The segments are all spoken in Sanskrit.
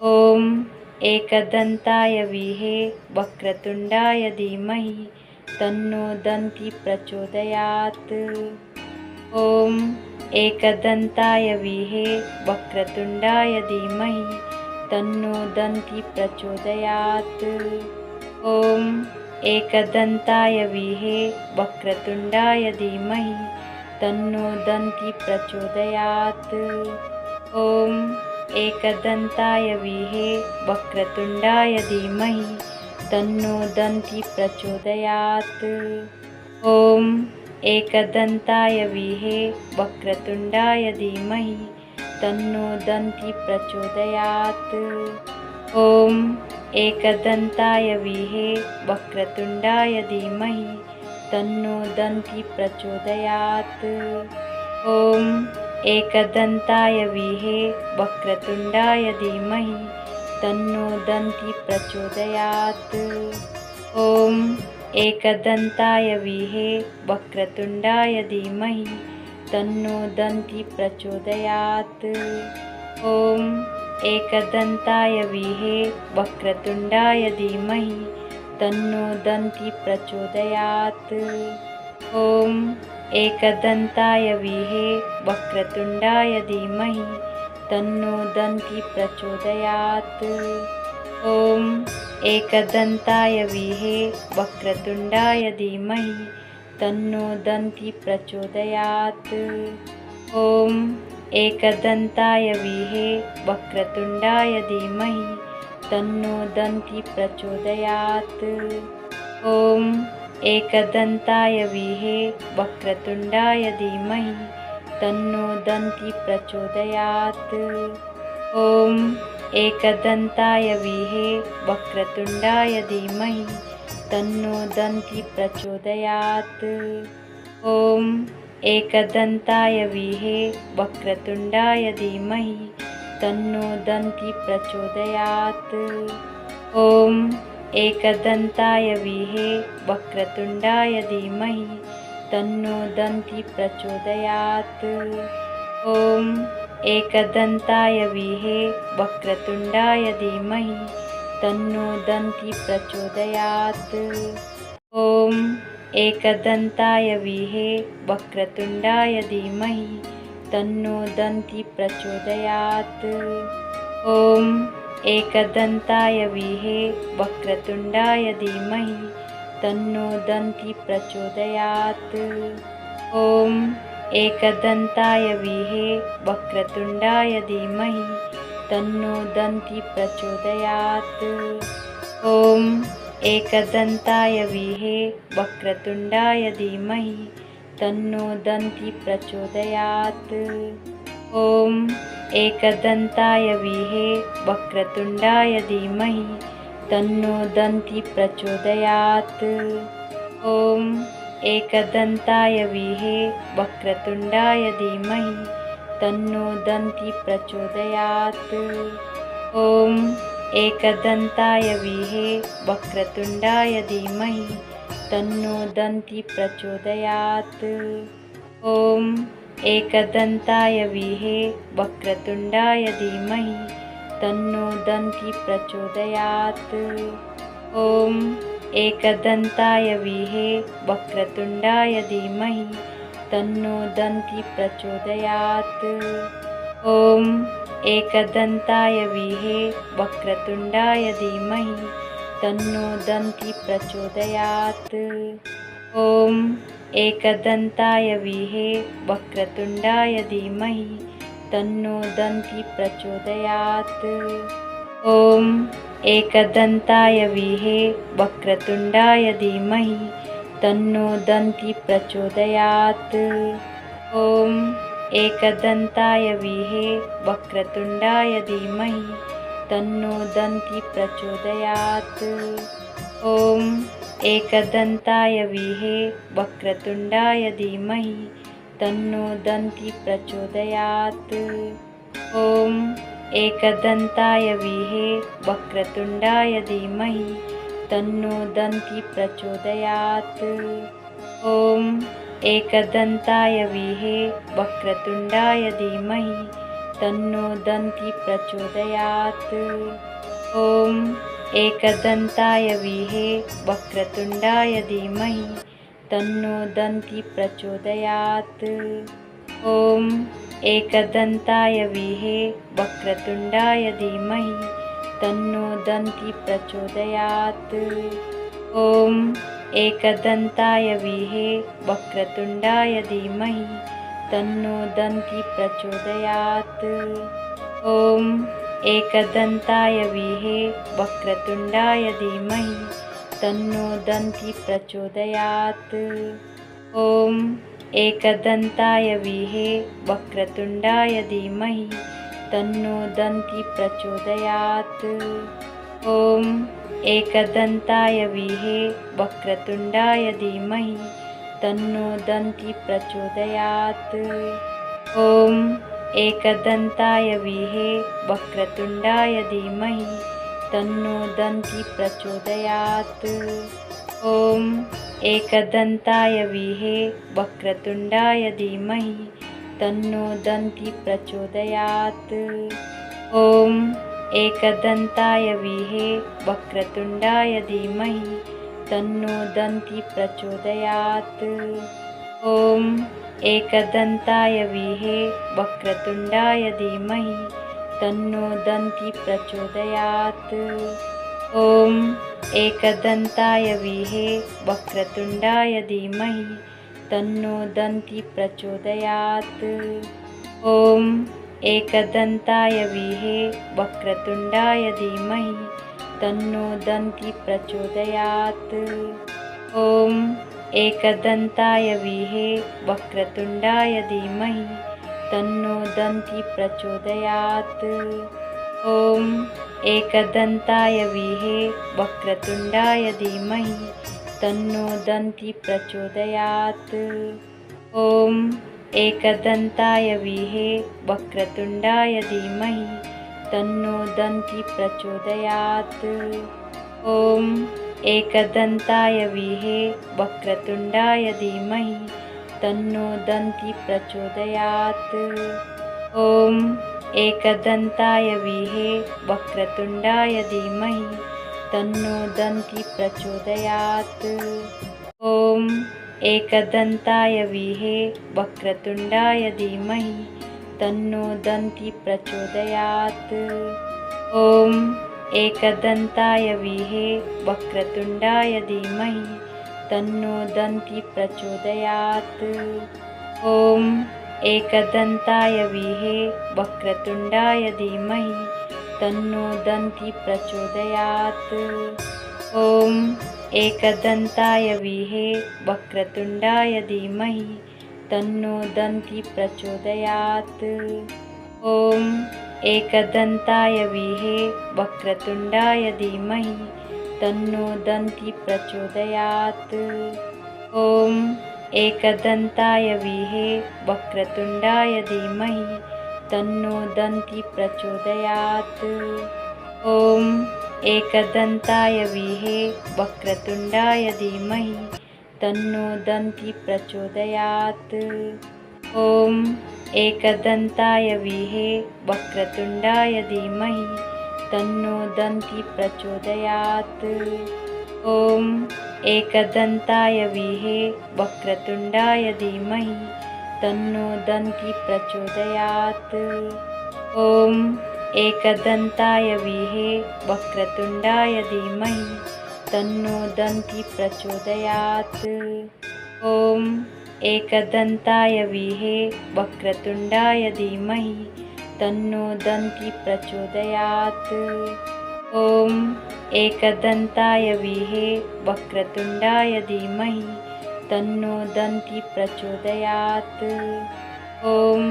ॐ एकदन्ताय विहे वक्रतुण्डाय धीमहि तन्नो दन्ति प्रचोदयात्। ॐ एकदन्ताय विहे वक्रतुण्डाय धीमहि तन्नो दन्ति प्रचोदयात्। ॐ एकदन्ताय विहे वक्रतुण्डाय धीमहि तन्नो दन्ति प्रचोदयात्। ॐ एकदन्ताय विहे वक्रतुण्डाय धीमहि तन्नो दन्ति प्रचोदयात्। ॐ एकदन्ताय विहे वक्रतुण्डाय धीमहि तन्नो दन्ति प्रचोदयात्। ॐ एकदन्ताय विहे वक्रतुण्डाय धीमहि तन्नो दन्ति प्रचोदयात्। ॐ एकदन्ताय विहे वक्रतुण्डाय धीमहि तन्नो दन्ति प्रचोदयात्। ॐ एकदन्ताय विहे वक्रतुण्डाय धीमहि तन्नो दन्ति प्रचोदयात्। ॐ एकदन्ताय विहे वक्रतुण्डाय धीमहि तन्नो दन्ति प्रचोदयात्। ॐ एकदन्ताय विहे वक्रतुण्डाय धीमहि तन्नो दन्ति प्रचोदयात्। ॐ एकदन्ताय विहे वक्रतुण्डाय धीमहि तन्नो दन्ति प्रचोदयात्। ॐ एकदन्ताय विहे वक्रतुण्डाय धीमहि तन्नो दन्ति प्रचोदयात्। ॐ एकदन्ताय विहे वक्रतुण्डाय धीमहि तन्नो दन्ति प्रचोदयात्। ॐ एकदन्ताय विहे वक्रतुण्डाय धीमहि तन्नो दन्ति प्रचोदयात्। ॐ एकदन्ताय विहे वक्रतुण्डाय धीमहि तन्नो दन्ति प्रचोदयात्। ॐ एकदन्ताय विहे वक्रतुण्डाय धीमहि तन्नो दन्ति प्रचोदयात्। ॐ एकदन्ताय विहे वक्रतुण्डाय धीमहि तन्नो दन्ति प्रचोदयात्। ॐ एकदन्ताय विहे वक्रतुण्डाय धीमहि तन्नो दन्ति प्रचोदयात्। ॐ एकदन्ताय विहे वक्रतुण्डाय धीमहि तन्नो दन्ति प्रचोदयात्। ॐ एकदन्ताय विहे वक्रतुण्डाय धीमहि तन्नो दन्ति प्रचोदयात्। ॐ एकदन्ताय विहे वक्रतुण्डाय धीमहि तन्नो दन्ति प्रचोदयात्। ॐ एकदन्ताय विहे वक्रतुण्डाय धीमहि तन्नो दन्ति प्रचोदयात्। ॐ एकदन्ताय विहे वक्रतुण्डाय धीमहि तन्नो दन्ति प्रचोदयात्। ॐ एकदन्ताय विहे वक्रतुण्डाय धीमहि तन्नो दन्ति प्रचोदयात्। ॐ एकदन्ताय विहे वक्रतुण्डाय धीमहि तन्नो दन्ति प्रचोदयात्। ॐ एकदन्ताय विहे वक्रतुण्डाय धीमहि तन्नो दन्ति प्रचोदयात्। ॐ एकदन्ताय विहे वक्रतुण्डाय धीमहि तन्नो दन्ति प्रचोदयात्। ॐ एकदन्ताय विहे वक्रतुण्डाय धीमहि तन्नो दन्ति प्रचोदयात्। ॐ एकदन्ताय विहे वक्रतुण्डाय धीमहि तन्नो दन्ति प्रचोदयात्। ॐ एकदन्ताय विहे वक्रतुण्डाय धीमहि तन्नो दन्ति प्रचोदयात्। ॐ एकदन्ताय विहे वक्रतुण्डाय धीमहि तन्नो दन्ति प्रचोदयात्। ॐ एकदन्ताय विहे वक्रतुण्डाय धीमहि तन्नो दन्ति प्रचोदयात्। ॐ एकदन्ताय विहे वक्रतुण्डाय धीमहि तन्नो दन्ती प्रचोदयात्। ॐ एकदन्ताय विहे वक्रतुण्डाय धीमहि तन्नो दन्ती प्रचोदयात्। ॐ एकदन्ताय विहे वक्रतुण्डाय धीमहि तन्नो दन्ती प्रचोदयात्। ॐ एकदन्ताय विहे वक्रतुण्डाय धीमहि तन्नो दन्ती प्रचोदयात्। ॐ एकदन्ताय विहे वक्रतुण्डाय धीमहि तन्नो दन्ती प्रचोदयात्। ॐ एकदन्ताय विहे वक्रतुण्डाय धीमहि तन्नो दन्ती प्रचोदयात्। ॐ एकदन्ताय विहे वक्रतुण्डाय धीमहि तन्नो दन्ती प्रचोदयात्। ॐ एकदन्ताय विहे वक्रतुण्डाय धीमहि तन्नो दन्ती प्रचोदयात्। ॐ एकदन्ताय विहे वक्रतुण्डाय धीमहि तन्नो दन्ती प्रचोदयात्। ॐ एकदन्ताय विहे वक्रतुण्डाय धीमहि तन्नो दन्ती प्रचोदयात्। ॐ एकदन्ताय विहे वक्रतुण्डाय धीमहि तन्नो दन्ती प्रचोदयात्। ॐ एकदन्ताय विहे वक्रतुण्डाय धीमहि तन्नो दन्ती प्रचोदयात्। ॐ एकदन्ताय विहे वक्रतुण्डाय धीमहि तन्नो दन्ती प्रचोदयात्। ॐ एकदन्ताय विहे वक्रतुण्डाय धीमहि तन्नो दन्ती प्रचोदयात्। ॐ एकदन्ताय विहे वक्रतुण्डाय धीमहि तन्नो दन्ती प्रचोदयात्। ॐ एकदन्ताय विहे वक्रतुण्डाय धीमहि तन्नो दन्ती प्रचोदयात्। ॐ एकदन्ताय विहे वक्रतुण्डाय धीमहि तन्नो दन्ती प्रचोदयात्। ॐ एकदन्ताय विहे वक्रतुण्डाय धीमहि तन्नो दन्ती प्रचोदयात्। ॐ एकदन्ताय विहे वक्रतुण्डाय धीमहि तन्नो दन्ती प्रचोदयात्। ॐ एकदन्ताय विहे वक्रतुण्डाय धीमहि तन्नो दन्ती प्रचोदयात्। ॐ एकदन्ताय विहे वक्रतुण्डाय धीमहि तन्नो दन्ती प्रचोदयात्। ॐ एकदन्ताय विहे वक्रतुण्डाय धीमहि तन्नो दन्ती प्रचोदयात्। ॐ एकदन्ताय विहे वक्रतुण्डाय धीमहि तन्नो दन्ती प्रचोदयात्। ॐ एकदन्ताय विहे वक्रतुण्डाय धीमहि तन्नो दन्ती प्रचोदयात्। ॐ एकदन्ताय विहे वक्रतुण्डाय धीमहि तन्नो दन्ती प्रचोदयात्। ॐ एकदन्ताय विहे वक्रतुण्डाय धीमहि तन्नो दन्ती प्रचोदयात्। ॐ एकदन्ताय विहे वक्रतुण्डाय धीमहि तन्नो दन्ती प्रचोदयात्। ॐ एकदन्ताय विहे वक्रतुण्डाय धीमहि तन्नो दन्ती प्रचोदयात्। ॐ एकदन्ताय विहे वक्रतुण्डाय धीमहि तन्नो दन्ती प्रचोदयात्। ॐ एकदन्ताय विहे वक्रतुण्डाय धीमहि तन्नो दन्ती प्रचोदयात्। ॐ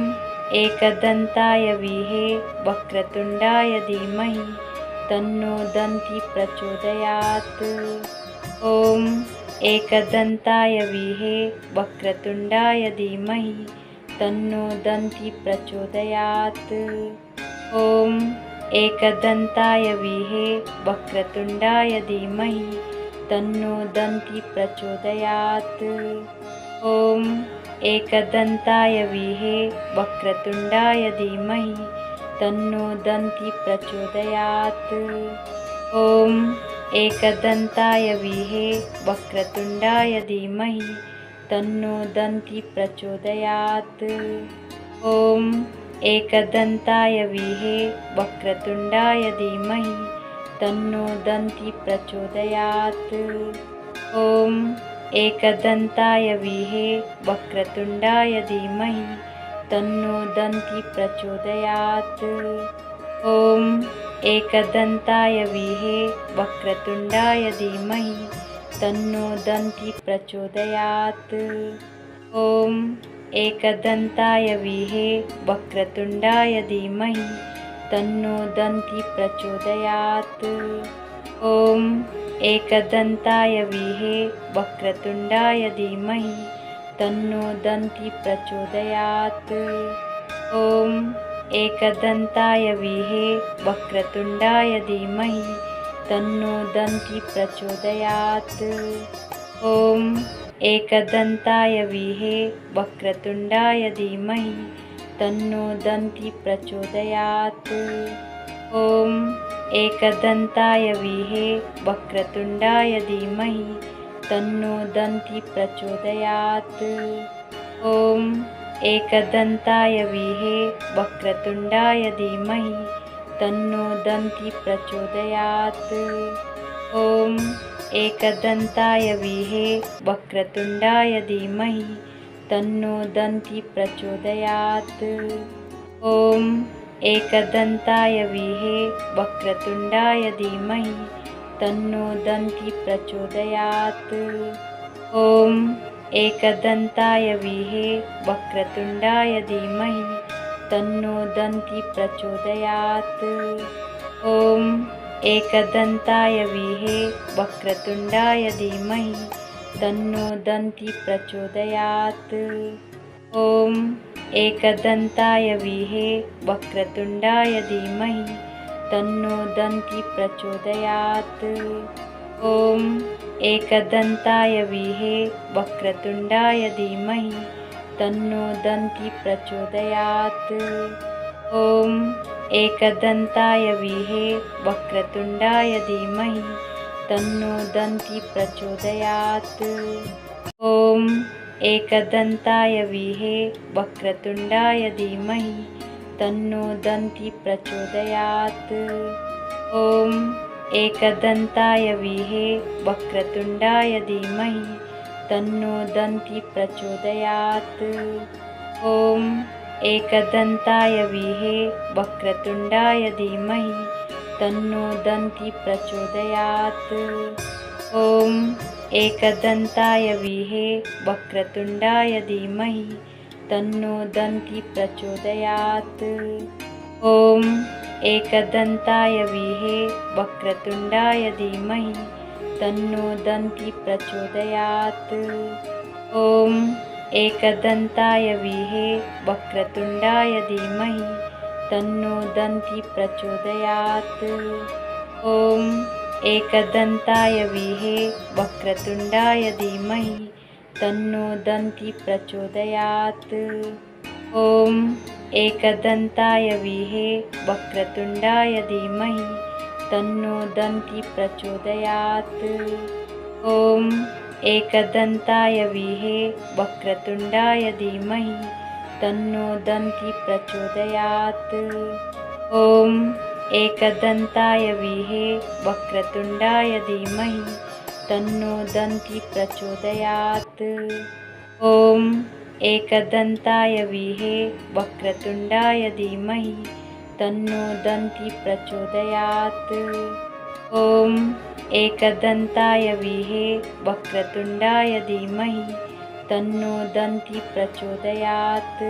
एकदन्ताय विहे वक्रतुण्डाय धीमहि तन्नो दन्ती प्रचोदयात्। ॐ एकदन्ताय विहे वक्रतुण्डाय धीमहि तन्नो दन्ती प्रचोदयात्। ॐ एकदन्ताय विहे वक्रतुण्डाय धीमहि तन्नो दन्ती प्रचोदयात्। ॐ एकदन्ताय विहे वक्रतुण्डाय धीमहि तन्नो दन्ती प्रचोदयात्। ॐ एकदन्ताय विहे वक्रतुण्डाय धीमहि तन्नो दन्ती प्रचोदयात्। ॐ एकदन्ताय विहे वक्रतुण्डाय धीमहि तन्नो दन्ती प्रचोदयात्। ॐ एकदन्ताय विहे वक्रतुण्डाय धीमहि तन्नो दन्ती प्रचोदयात्। ॐ एकदन्ताय विहे वक्रतुण्डाय धीमहि तन्नो दन्ती प्रचोदयात्। ॐ एकदन्ताय विहे वक्रतुण्डाय धीमहि तन्नो दन्ती प्रचोदयात्। ॐ एकदन्ताय विहे वक्रतुण्डाय धीमहि तन्नो दन्ती प्रचोदयात्। ॐ एकदन्ताय विहे वक्रतुण्डाय धीमहि तन्नो दन्ती प्रचोदयात्। ॐ एकदन्ताय विहे वक्रतुण्डाय धीमहि तन्नो दन्ती प्रचोदयात्। ॐ एकदन्ताय विहे वक्रतुण्डाय धीमहि तन्नो दन्ती प्रचोदयात्। ॐ एकदन्ताय विहे वक्रतुण्डाय धीमहि तन्नो दन्ती प्रचोदयात्। ॐ एकदन्ताय विहे वक्रतुण्डाय धीमहि तन्नो दन्ती प्रचोदयात्। ॐ एकदन्ताय विहे वक्रतुण्डाय धीमहि तन्नो दन्ती प्रचोदयात्। ॐ एकदन्ताय विहे वक्रतुण्डाय धीमहि तन्नो दन्ती प्रचोदयात्। ॐ एकदन्ताय विहे वक्रतुण्डाय धीमहि तन्नो दन्ती प्रचोदयात्। ॐ एकदन्ताय विहे वक्रतुण्डाय धीमहि तन्नो दन्ती प्रचोदयात्। ॐ एकदन्ताय विहे वक्रतुण्डाय धीमहि तन्नो दन्ती प्रचोदयात्। ॐ एकदन्ताय विहे वक्रतुण्डाय धीमहि तन्नो दन्ती प्रचोदयात्। ॐ एकदन्ताय विहे वक्रतुण्डाय धीमहि तन्नो दन्ती प्रचोदयात्। ॐ एकदन्ताय विहे वक्रतुण्डाय धीमहि तन्नो दन्ती प्रचोदयात्। ॐ एकदन्ताय विहे वक्रतुण्डाय धीमहि तन्नो दन्ती प्रचोदयात्। ॐ एकदन्ताय विहे वक्रतुण्डाय धीमहि तन्नो दन्ती प्रचोदयात्। ॐ एकदन्ताय विहे वक्रतुण्डाय धीमहि तन्नो दन्ती प्रचोदयात्। ॐ एकदन्ताय विहे वक्रतुण्डाय धीमहि तन्नो दन्ती प्रचोदयात्। ॐ एकदन्ताय विहे वक्रतुण्डाय धीमहि तन्नो दन्ती प्रचोदयात्। ॐ एकदन्ताय विहे वक्रतुण्डाय धीमहि तन्नो दन्ती प्रचोदयात्। ॐ एकदन्ताय विहे वक्रतुण्डाय धीमहि तन्नो दन्ती प्रचोदयात्। ॐ एकदन्ताय विहे वक्रतुण्डाय धीमहि तन्नो दन्ती प्रचोदयात्। ॐ एकदन्ताय विहे वक्रतुण्डाय धीमहि तन्नो दन्ती प्रचोदयात्। ॐ एकदन्ताय विहे वक्रतुण्डाय धीमहि तन्नो दन्ती प्रचोदयात्।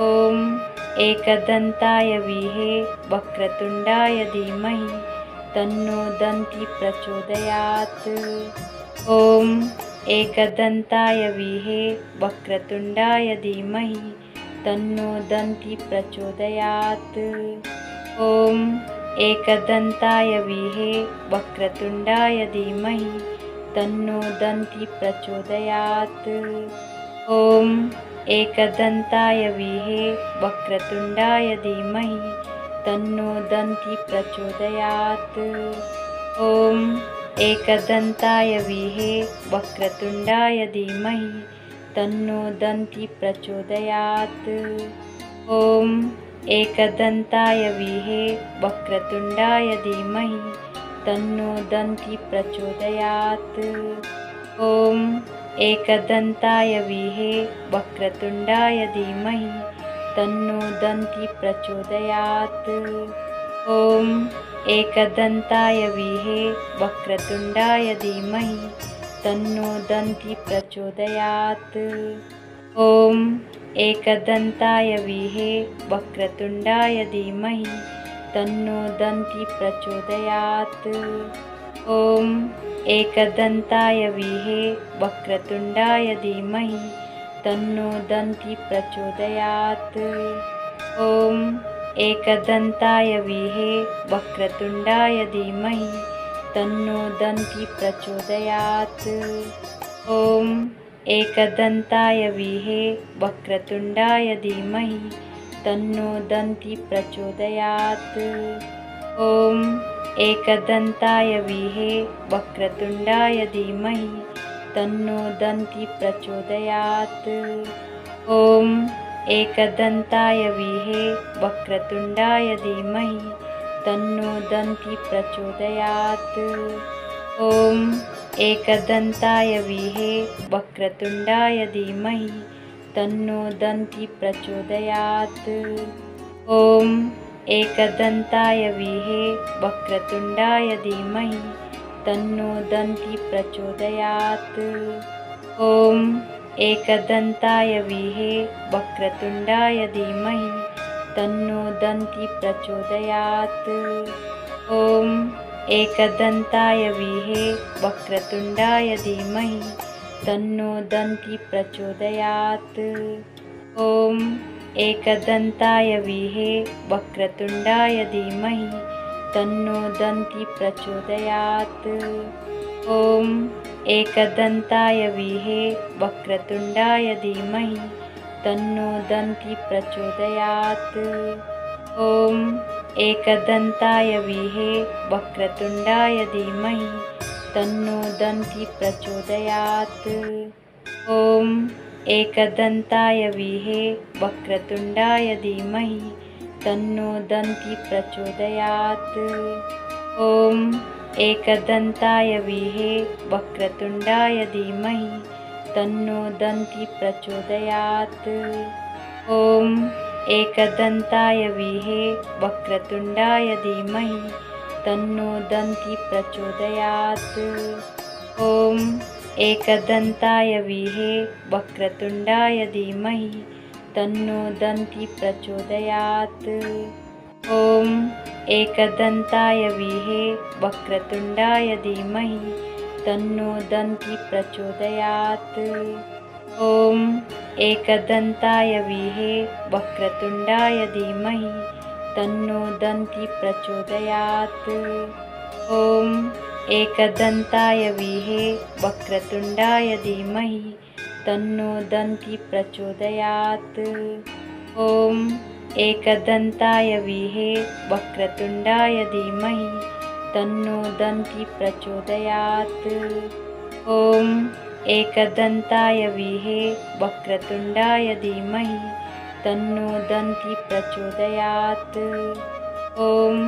ॐ एकदन्ताय विहे वक्रतुण्डाय धीमहि तन्नो दन्ती प्रचोदयात्। ॐ एकदन्ताय विहे वक्रतुण्डाय धीमहि तन्नो दन्ती प्रचोदयात्। ॐ एकदन्ताय विहे वक्रतुण्डाय धीमहि तन्नो दन्ती प्रचोदयात्। ॐ एकदन्ताय विहे वक्रतुण्डाय धीमहि तन्नो दन्ति प्रचोदयात्। ॐ एकदन्ताय विहे वक्रतुण्डाय धीमहि तन्नो दन्ति प्रचोदयात्। ॐ एकदन्ताय विहे वक्रतुण्डाय धीमहि तन्नो दन्ति प्रचोदयात्। ॐ एकदन्ताय विहे वक्रतुण्डाय धीमहि तन्नो दन्ति प्रचोदयात्। ॐ एकदन्ताय विहे वक्रतुण्डाय धीमहि तन्नो दन्ति प्रचोदयात्। ॐ एकदन्ताय विहे वक्रतुण्डाय धीमहि तन्नो दन्ति प्रचोदयात्। ॐ एकदन्ताय विहे वक्रतुण्डाय धीमहि तन्नो दन्ति प्रचोदयात्। ॐ एकदन्ताय विहे वक्रतुण्डाय धीमहि तन्नो दन्ति प्रचोदयात्। ॐ एकदन्ताय विहे वक्रतुण्डाय धीमहि तन्नो दन्ति प्रचोदयात्। ॐ एकदन्ताय विहे वक्रतुण्डाय धीमहि तन्नो दन्ति प्रचोदयात्। ॐ एकदन्ताय विहे वक्रतुण्डाय धीमहि तन्नो दन्ति प्रचोदयात्। ॐ एकदन्ताय विहे वक्रतुण्डाय धीमहि तन्नो दन्ति प्रचोदयात्। ॐ एकदन्ताय विहे वक्रतुण्डाय धीमहि तन्नो दन्ति प्रचोदयात्। ॐ एकदन्ताय विहे वक्रतुण्डाय धीमहि तन्नो दन्ति प्रचोदयात्। ॐ एकदन्ताय विहे वक्रतुण्डाय धीमहि तन्नो दन्ति प्रचोदयात्। ॐ एकदन्ताय विहे वक्रतुण्डाय धीमहि तन्नो दन्ति प्रचोदयात्। ॐ एकदन्ताय विहे वक्रतुण्डाय धीमहि तन्नो दन्ति प्रचोदयात्। ॐ एकदन्ताय विहे वक्रतुण्डाय धीमहि तन्नो दन्ति प्रचोदयात्। ॐ एकदन्ताय विहे वक्रतुण्डाय धीमहि तन्नो दन्ति प्रचोदयात्। ॐ एकदन्ताय विहे वक्रतुण्डाय धीमहि तन्नो दन्ति प्रचोदयात्। ॐ एकदन्ताय विहे वक्रतुण्डाय धीमहि तन्नो दन्ति प्रचोदयात्। ॐ एकदन्ताय विहे वक्रतुण्डाय धीमहि तन्नो दन्ति प्रचोदयात्। ॐ एकदन्ताय विहे वक्रतुण्डाय धीमहि तन्नो दन्ति प्रचोदयात्। ॐ एकदन्ताय विहे वक्रतुण्डाय धीमहि तन्नो दन्ति प्रचोदयात्। ॐ एकदन्ताय विहे वक्रतुण्डाय धीमहि तन्नो दन्ति प्रचोदयात्। ॐ एकदन्ताय विहे वक्रतुण्डाय धीमहि तन्नो दन्ति प्रचोदयात्। ॐ एकदन्ताय विहे वक्रतुण्डाय धीमहि तन्नो दन्ति प्रचोदयात्। ॐ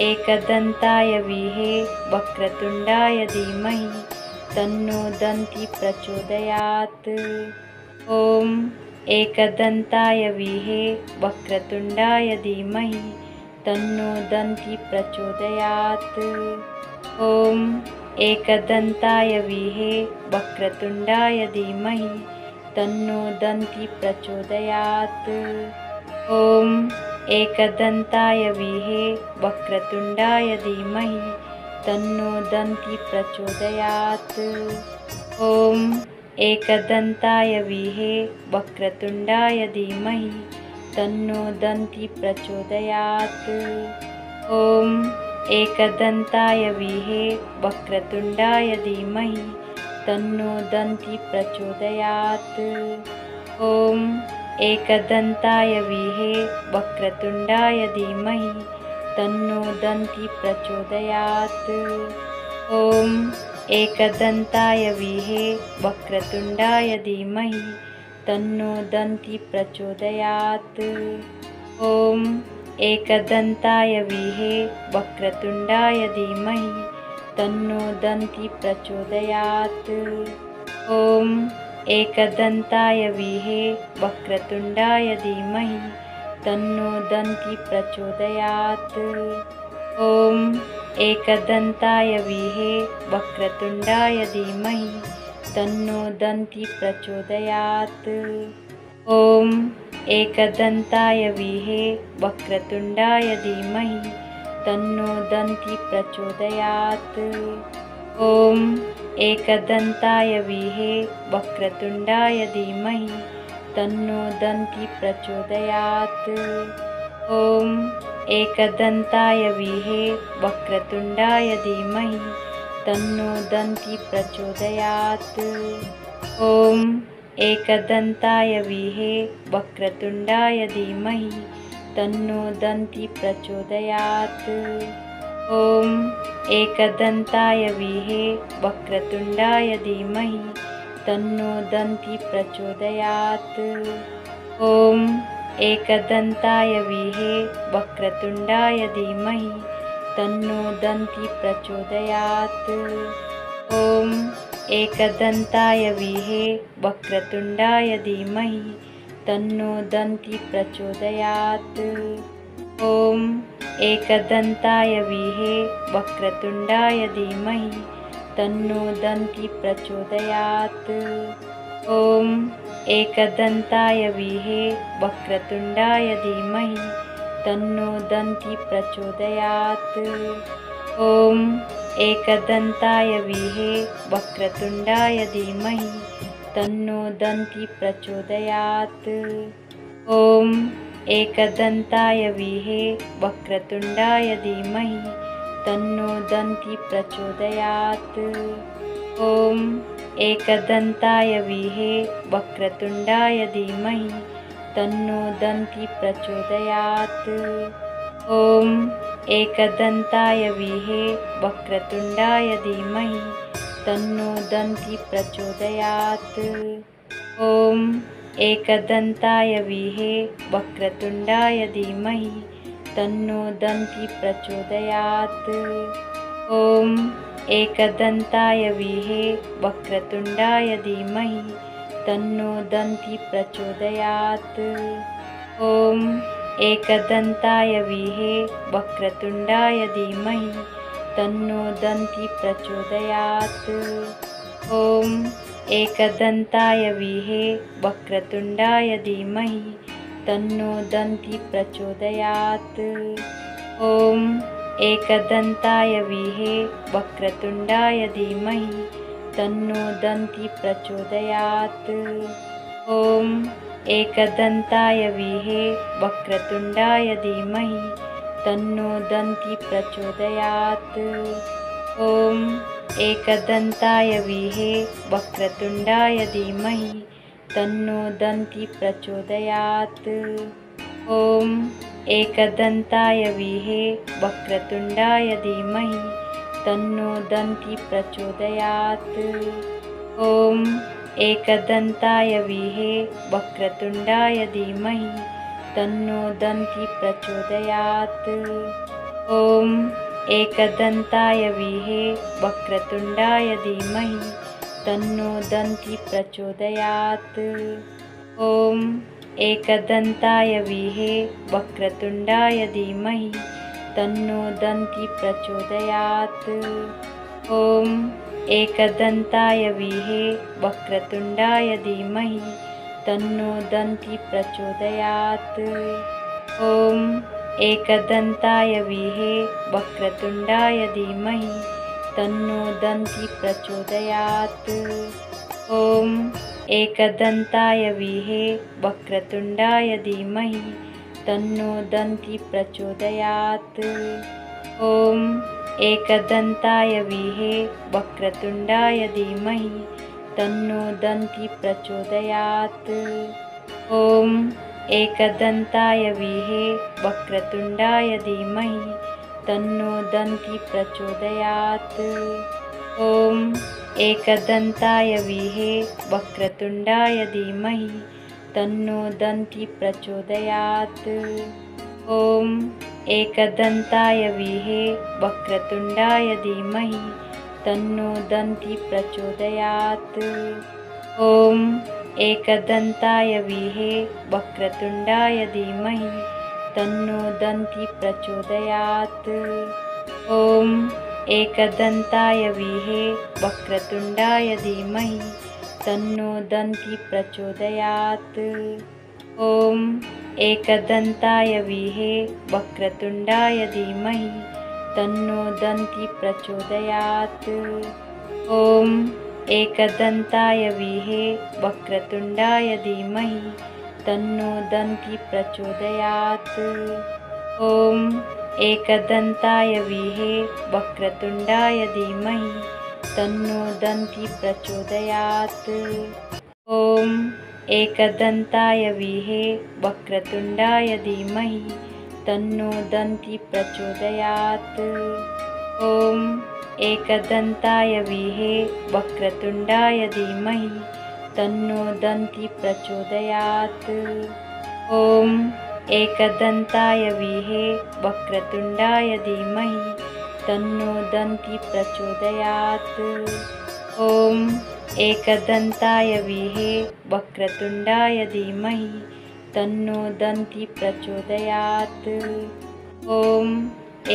एकदन्ताय विहे वक्रतुण्डाय धीमहि तन्नो दन्ति प्रचोदयात्। ॐ एकदन्ताय विहे वक्रतुण्डाय धीमहि तन्नो दन्ति प्रचोदयात्। ॐ एकदन्ताय विहे वक्रतुण्डाय धीमहि तन्नो दन्ति प्रचोदयात्। ॐ एकदन्ताय विहे वक्रतुण्डाय धीमहि तन्नो दन्ति प्रचोदयात्। ॐ एकदन्ताय विहे वक्रतुण्डाय धीमहि तन्नो दन्ति प्रचोदयात्। ॐ एकदन्ताय विहे वक्रतुण्डाय धीमहि तन्नो दन्ति प्रचोदयात्। ॐ एकदन्ताय विहे वक्रतुण्डाय धीमहि तन्नो दन्ति प्रचोदयात्। ॐ एकदन्ताय विहे वक्रतुण्डाय धीमहि तन्नो दन्ति प्रचोदयात्। ॐ एकदन्ताय विहे वक्रतुण्डाय धीमहि तन्नो दन्ति प्रचोदयात्। ॐ एकदन्ताय विहे वक्रतुण्डाय धीमहि तन्नो दन्ति प्रचोदयात्। ॐ एकदन्ताय विहे वक्रतुण्डाय धीमहि तन्नो दन्ति प्रचोदयात्। ॐ एकदन्ताय विहे वक्रतुण्डाय धीमहि तन्नो दन्ति प्रचोदयात्। ॐ एकदन्ताय विहे वक्रतुण्डाय धीमहि तन्नो दन्ति प्रचोदयात्। ॐ एकदन्ताय विहे वक्रतुण्डाय धीमहि तन्नो दन्ति प्रचोदयात्। ॐ एकदन्ताय विहे वक्रतुण्डाय धीमहि तन्नो दन्ति प्रचोदयात्। ॐ एकदन्ताय विहे वक्रतुण्डाय धीमहि तन्नो दन्ति प्रचोदयात्। ॐ एकदन्ताय विहे वक्रतुण्डाय धीमहि तन्नो दन्ति प्रचोदयात्। ॐ एकदन्ताय विहे वक्रतुण्डाय धीमहि तन्नो दन्ति प्रचोदयात्। ॐ एकदन्ताय विहे वक्रतुण्डाय धीमहि तन्नो दन्ति प्रचोदयात्। ॐ एकदन्ताय विहे वक्रतुण्डाय धीमहि तन्नो दन्ति प्रचोदयात्। ॐ एकदन्ताय विहे वक्रतुण्डाय धीमहि तन्नो दन्ति प्रचोदयात्। ॐ एकदन्ताय विहे वक्रतुण्डाय धीमहि तन्नो दन्ति प्रचोदयात्। ॐ एकदन्ताय विहे वक्रतुण्डाय धीमहि तन्नो दन्ति प्रचोदयात्। ॐ एकदन्ताय विहे वक्रतुण्डाय धीमहि तन्नो दन्ति प्रचोदयात्। ॐ एकदन्ताय विहे वक्रतुण्डाय धीमहि तन्नो दन्ति प्रचोदयात्। ॐ एकदन्ताय विहे वक्रतुण्डाय धीमहि तन्नो दन्ति प्रचोदयात्। ॐ एकदन्ताय विहे वक्रतुण्डाय धीमहि तन्नो दन्ति प्रचोदयात्। ॐ एकदन्ताय विहे वक्रतुण्डाय धीमहि तन्नो दन्ति प्रचोदयात्। ॐ एकदन्ताय विहे वक्रतुण्डाय धीमहि तन्नो दन्ति प्रचोदयात्। ॐ एकदन्ताय विहे वक्रतुण्डाय धीमहि तन्नो दन्ति प्रचोदयात्। ॐ एकदन्ताय विहे वक्रतुण्डाय धीमहि तन्नो दन्ति प्रचोदयात्। ॐ एकदन्ताय विहे वक्रतुण्डाय धीमहि तन्नो दन्ति प्रचोदयात्। ॐ एकदन्ताय विहे वक्रतुण्डाय धीमहि तन्नो दन्ति प्रचोदयात्। ॐ एकदन्ताय विहे वक्रतुण्डाय धीमहि तन्नो दन्ति प्रचोदयात्। ॐ एकदन्ताय विहे वक्रतुण्डाय धीमहि तन्नो दन्ति प्रचोदयात्। ॐ एकदन्ताय विहे वक्रतुण्डाय धीमहि तन्नो दन्ति प्रचोदयात्। ॐ एकदन्ताय विहे वक्रतुण्डाय धीमहि तन्नो दन्ति प्रचोदयात्। ॐ एकदन्ताय विहे वक्रतुण्डाय धीमहि तन्नो दन्ति प्रचोदयात्। ॐ एकदन्ताय विहे वक्रतुण्डाय धीमहि तन्नो दन्ति प्रचोदयात्। ॐ एकदन्ताय विहे वक्रतुण्डाय धीमहि तन्नो दन्ति प्रचोदयात्। ॐ एकदन्ताय विहे वक्रतुण्डाय धीमहि तन्नो दन्ति प्रचोदयात्। ॐ एकदन्ताय विहे वक्रतुण्डाय धीमहि तन्नो दन्ति प्रचोदयात्। ॐ एकदन्ताय विहे वक्रतुण्डाय धीमहि तन्नो दन्ति प्रचोदयात्। ॐ एकदन्ताय विहे वक्रतुण्डाय धीमहि तन्नो दन्ति प्रचोदयात्। ॐ एकदन्ताय विहे वक्रतुण्डाय धीमहि तन्नो दन्ति प्रचोदयात्। ॐ एकदन्ताय विहे वक्रतुण्डाय धीमहि तन्नो दन्ति प्रचोदयात्। ॐ एकदन्ताय विहे वक्रतुण्डाय धीमहि तन्नो दन्ति प्रचोदयात्। ॐ एकदन्ताय विहे वक्रतुण्डाय धीमहि तन्नो दन्ति प्रचोदयात्। ॐ एकदन्ताय विहे वक्रतुण्डाय धीमहि तन्नो दन्ति प्रचोदयात्। ॐ एकदन्ताय विहे वक्रतुण्डाय धीमहि तन्नो दन्ति प्रचोदयात्। ॐ एकदन्ताय विहे वक्रतुण्डाय धीमहि तन्नो दन्ति प्रचोदयात्। ॐ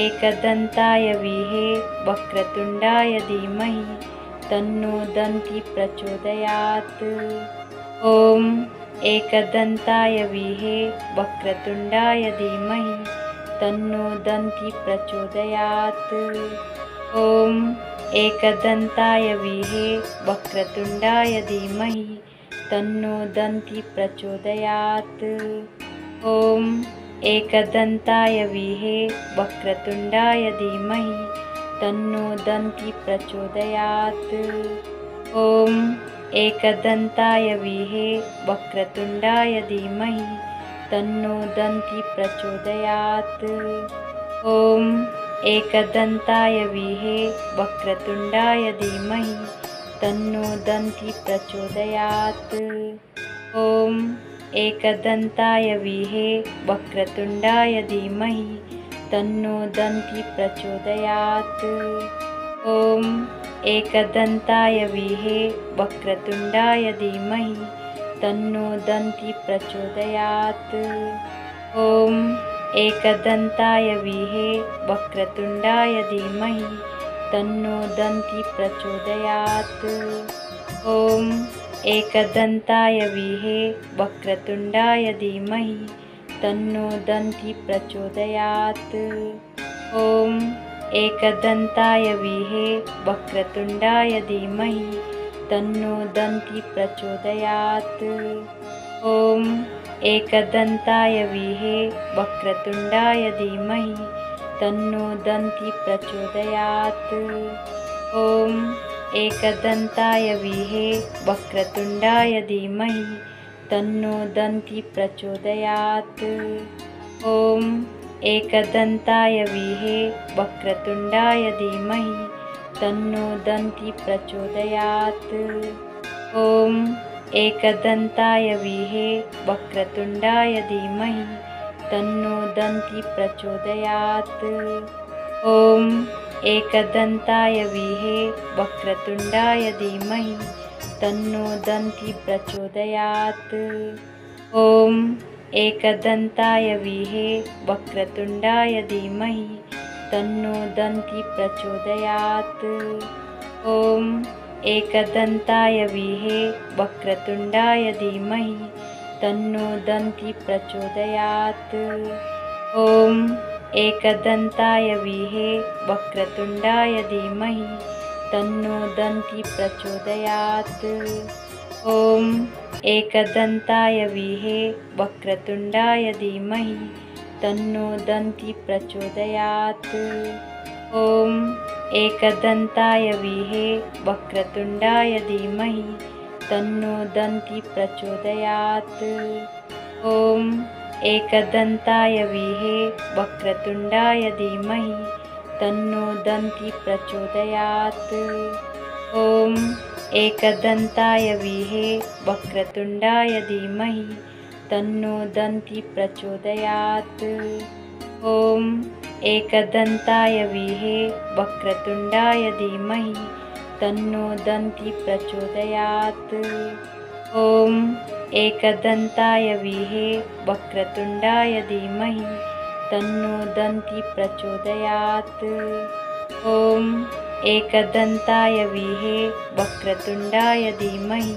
एकदन्ताय विहे वक्रतुण्डाय धीमहि तन्नो दन्ति प्रचोदयात्। ॐ एकदन्ताय विहे वक्रतुण्डाय धीमहि तन्नो दन्ति प्रचोदयात्। ॐ एकदन्ताय विहे वक्रतुण्डाय धीमहि तन्नो दन्ति प्रचोदयात्। ॐ एकदन्ताय विहे वक्रतुण्डाय धीमहि तन्नो दन्ति प्रचोदयात्। ॐ एकदन्ताय विहे वक्रतुण्डाय धीमहि तन्नो दन्ति प्रचोदयात्। ॐ एकदन्ताय विहे वक्रतुण्डाय धीमहि तन्नो दन्ति प्रचोदयात्। ॐ एकदन्ताय विहे वक्रतुण्डाय धीमहि तन्नो दन्ति प्रचोदयात्। ॐ एकदन्ताय विहे वक्रतुण्डाय धीमहि तन्नो दन्ति प्रचोदयात्। ॐ एकदन्ताय विहे वक्रतुण्डाय धीमहि तन्नो दन्ति प्रचोदयात्। ॐ एकदन्ताय विहे वक्रतुण्डाय धीमहि तन्नो दन्ति प्रचोदयात्। ॐ एकदन्ताय विहे वक्रतुण्डाय धीमहि तन्नो दन्ति प्रचोदयात्। ॐ एकदन्ताय विहे वक्रतुण्डाय धीमहि तन्नो दन्ति प्रचोदयात्। ॐ एकदन्ताय विहे वक्रतुण्डाय धीमहि तन्नो दन्ति प्रचोदयात्। ॐ एकदन्ताय विहे वक्रतुण्डाय धीमहि तन्नो दन्ति प्रचोदयात्। ॐ एकदन्ताय विहे वक्रतुण्डाय धीमहि तन्नो दन्ति प्रचोदयात्। ॐ एकदन्ताय विहे वक्रतुण्डाय धीमहि तन्नो दन्ति प्रचोदयात्। ॐ एकदन्ताय विहे वक्रतुण्डाय धीमहि तन्नो दन्ति प्रचोदयात्। ॐ एकदन्ताय विहे वक्रतुण्डाय धीमहि तन्नो दन्ति प्रचोदयात्। ॐ एकदन्ताय विहे वक्रतुण्डाय धीमहि तन्नो दन्ति प्रचोदयात्। ॐ एकदन्ताय विहे वक्रतुण्डाय धीमहि तन्नो दन्ति प्रचोदयात्। ॐ एकदन्ताय विहे वक्रतुण्डाय धीमहि तन्नो दन्ति प्रचोदयात्। ॐ एकदन्ताय विहे वक्रतुण्डाय धीमहि तन्नो दन्ति प्रचोदयात्। ॐ एकदन्ताय विहे वक्रतुण्डाय धीमहि तन्नो दन्ति प्रचोदयात्। ॐ एकदन्ताय विहे वक्रतुण्डाय धीमहि तन्नो दन्ति प्रचोदयात्। ॐ एकदन्ताय विहे वक्रतुण्डाय धीमहि तन्नो दन्ति प्रचोदयात्। ॐ एकदन्ताय विहे वक्रतुण्डाय धीमहि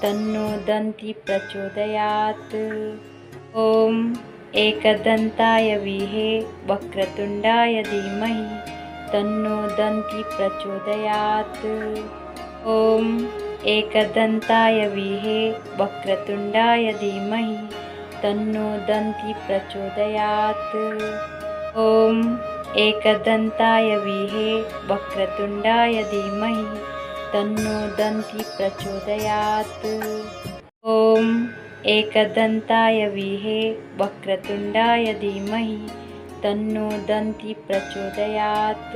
तन्नो दन्ति प्रचोदयात्। ॐ एकदन्ताय विहे वक्रतुण्डाय धीमहि तन्नो दन्ति प्रचोदयात्। ॐ एकदन्ताय विहे वक्रतुण्डाय धीमहि तन्नो दन्ति प्रचोदयात्। ॐ एकदन्ताय विहे वक्रतुण्डाय धीमहि तन्नो दन्ति प्रचोदयात्। ॐ एकदन्ताय विहे वक्रतुण्डाय धीमहि तन्नो दन्ति प्रचोदयात्।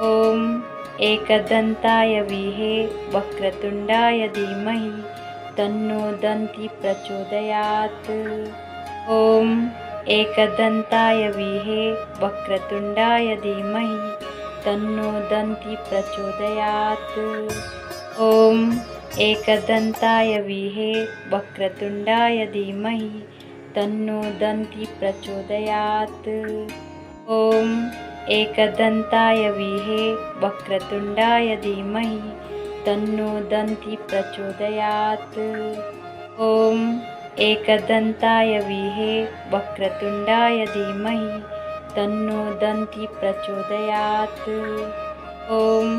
ॐ एकदन्ताय विहे वक्रतुण्डाय धीमहि तन्नो दन्ति प्रचोदयात्। ॐ एकदन्ताय विहे वक्रतुण्डाय धीमहि तन्नो दन्ति प्रचोदयात्। ॐ एकदन्ताय विहे वक्रतुण्डाय धीमहि तन्नो दन्ति प्रचोदयात्। ॐ एकदन्ताय विहे वक्रतुण्डाय धीमहि तन्नो दन्ति प्रचोदयात्। ॐ एकदन्ताय विहे वक्रतुण्डाय धीमहि तन्नो दन्ति प्रचोदयात्। ॐ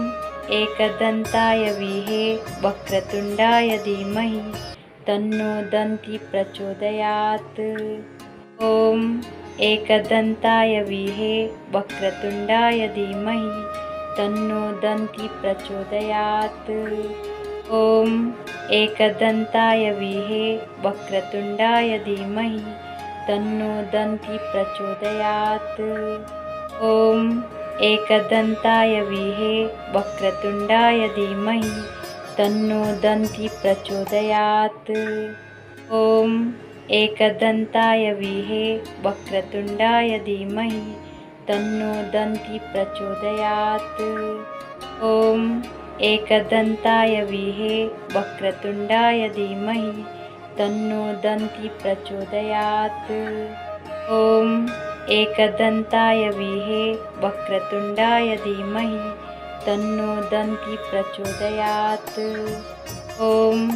एकदन्ताय विहे वक्रतुण्डाय धीमहि तन्नो दन्ति प्रचोदयात्। ॐ एकदन्ताय विहे वक्रतुण्डाय धीमहि तन्नो दन्ति प्रचोदयात्। ॐ एकदन्ताय विहे वक्रतुण्डाय धीमहि तन्नो दन्ति प्रचोदयात्। ॐ एकदन्ताय विहे वक्रतुण्डाय धीमहि तन्नो दन्ति प्रचोदयात्। ॐ एकदन्ताय विहे वक्रतुण्डाय धीमहि तन्नो दन्ति प्रचोदयात्। ॐ एकदन्ताय विहे वक्रतुण्डाय धीमहि तन्नो दन्ति प्रचोदयात्। ॐ एकदन्ताय विहे वक्रतुण्डाय धीमहि तन्नो दन्ति प्रचोदयात्। ॐ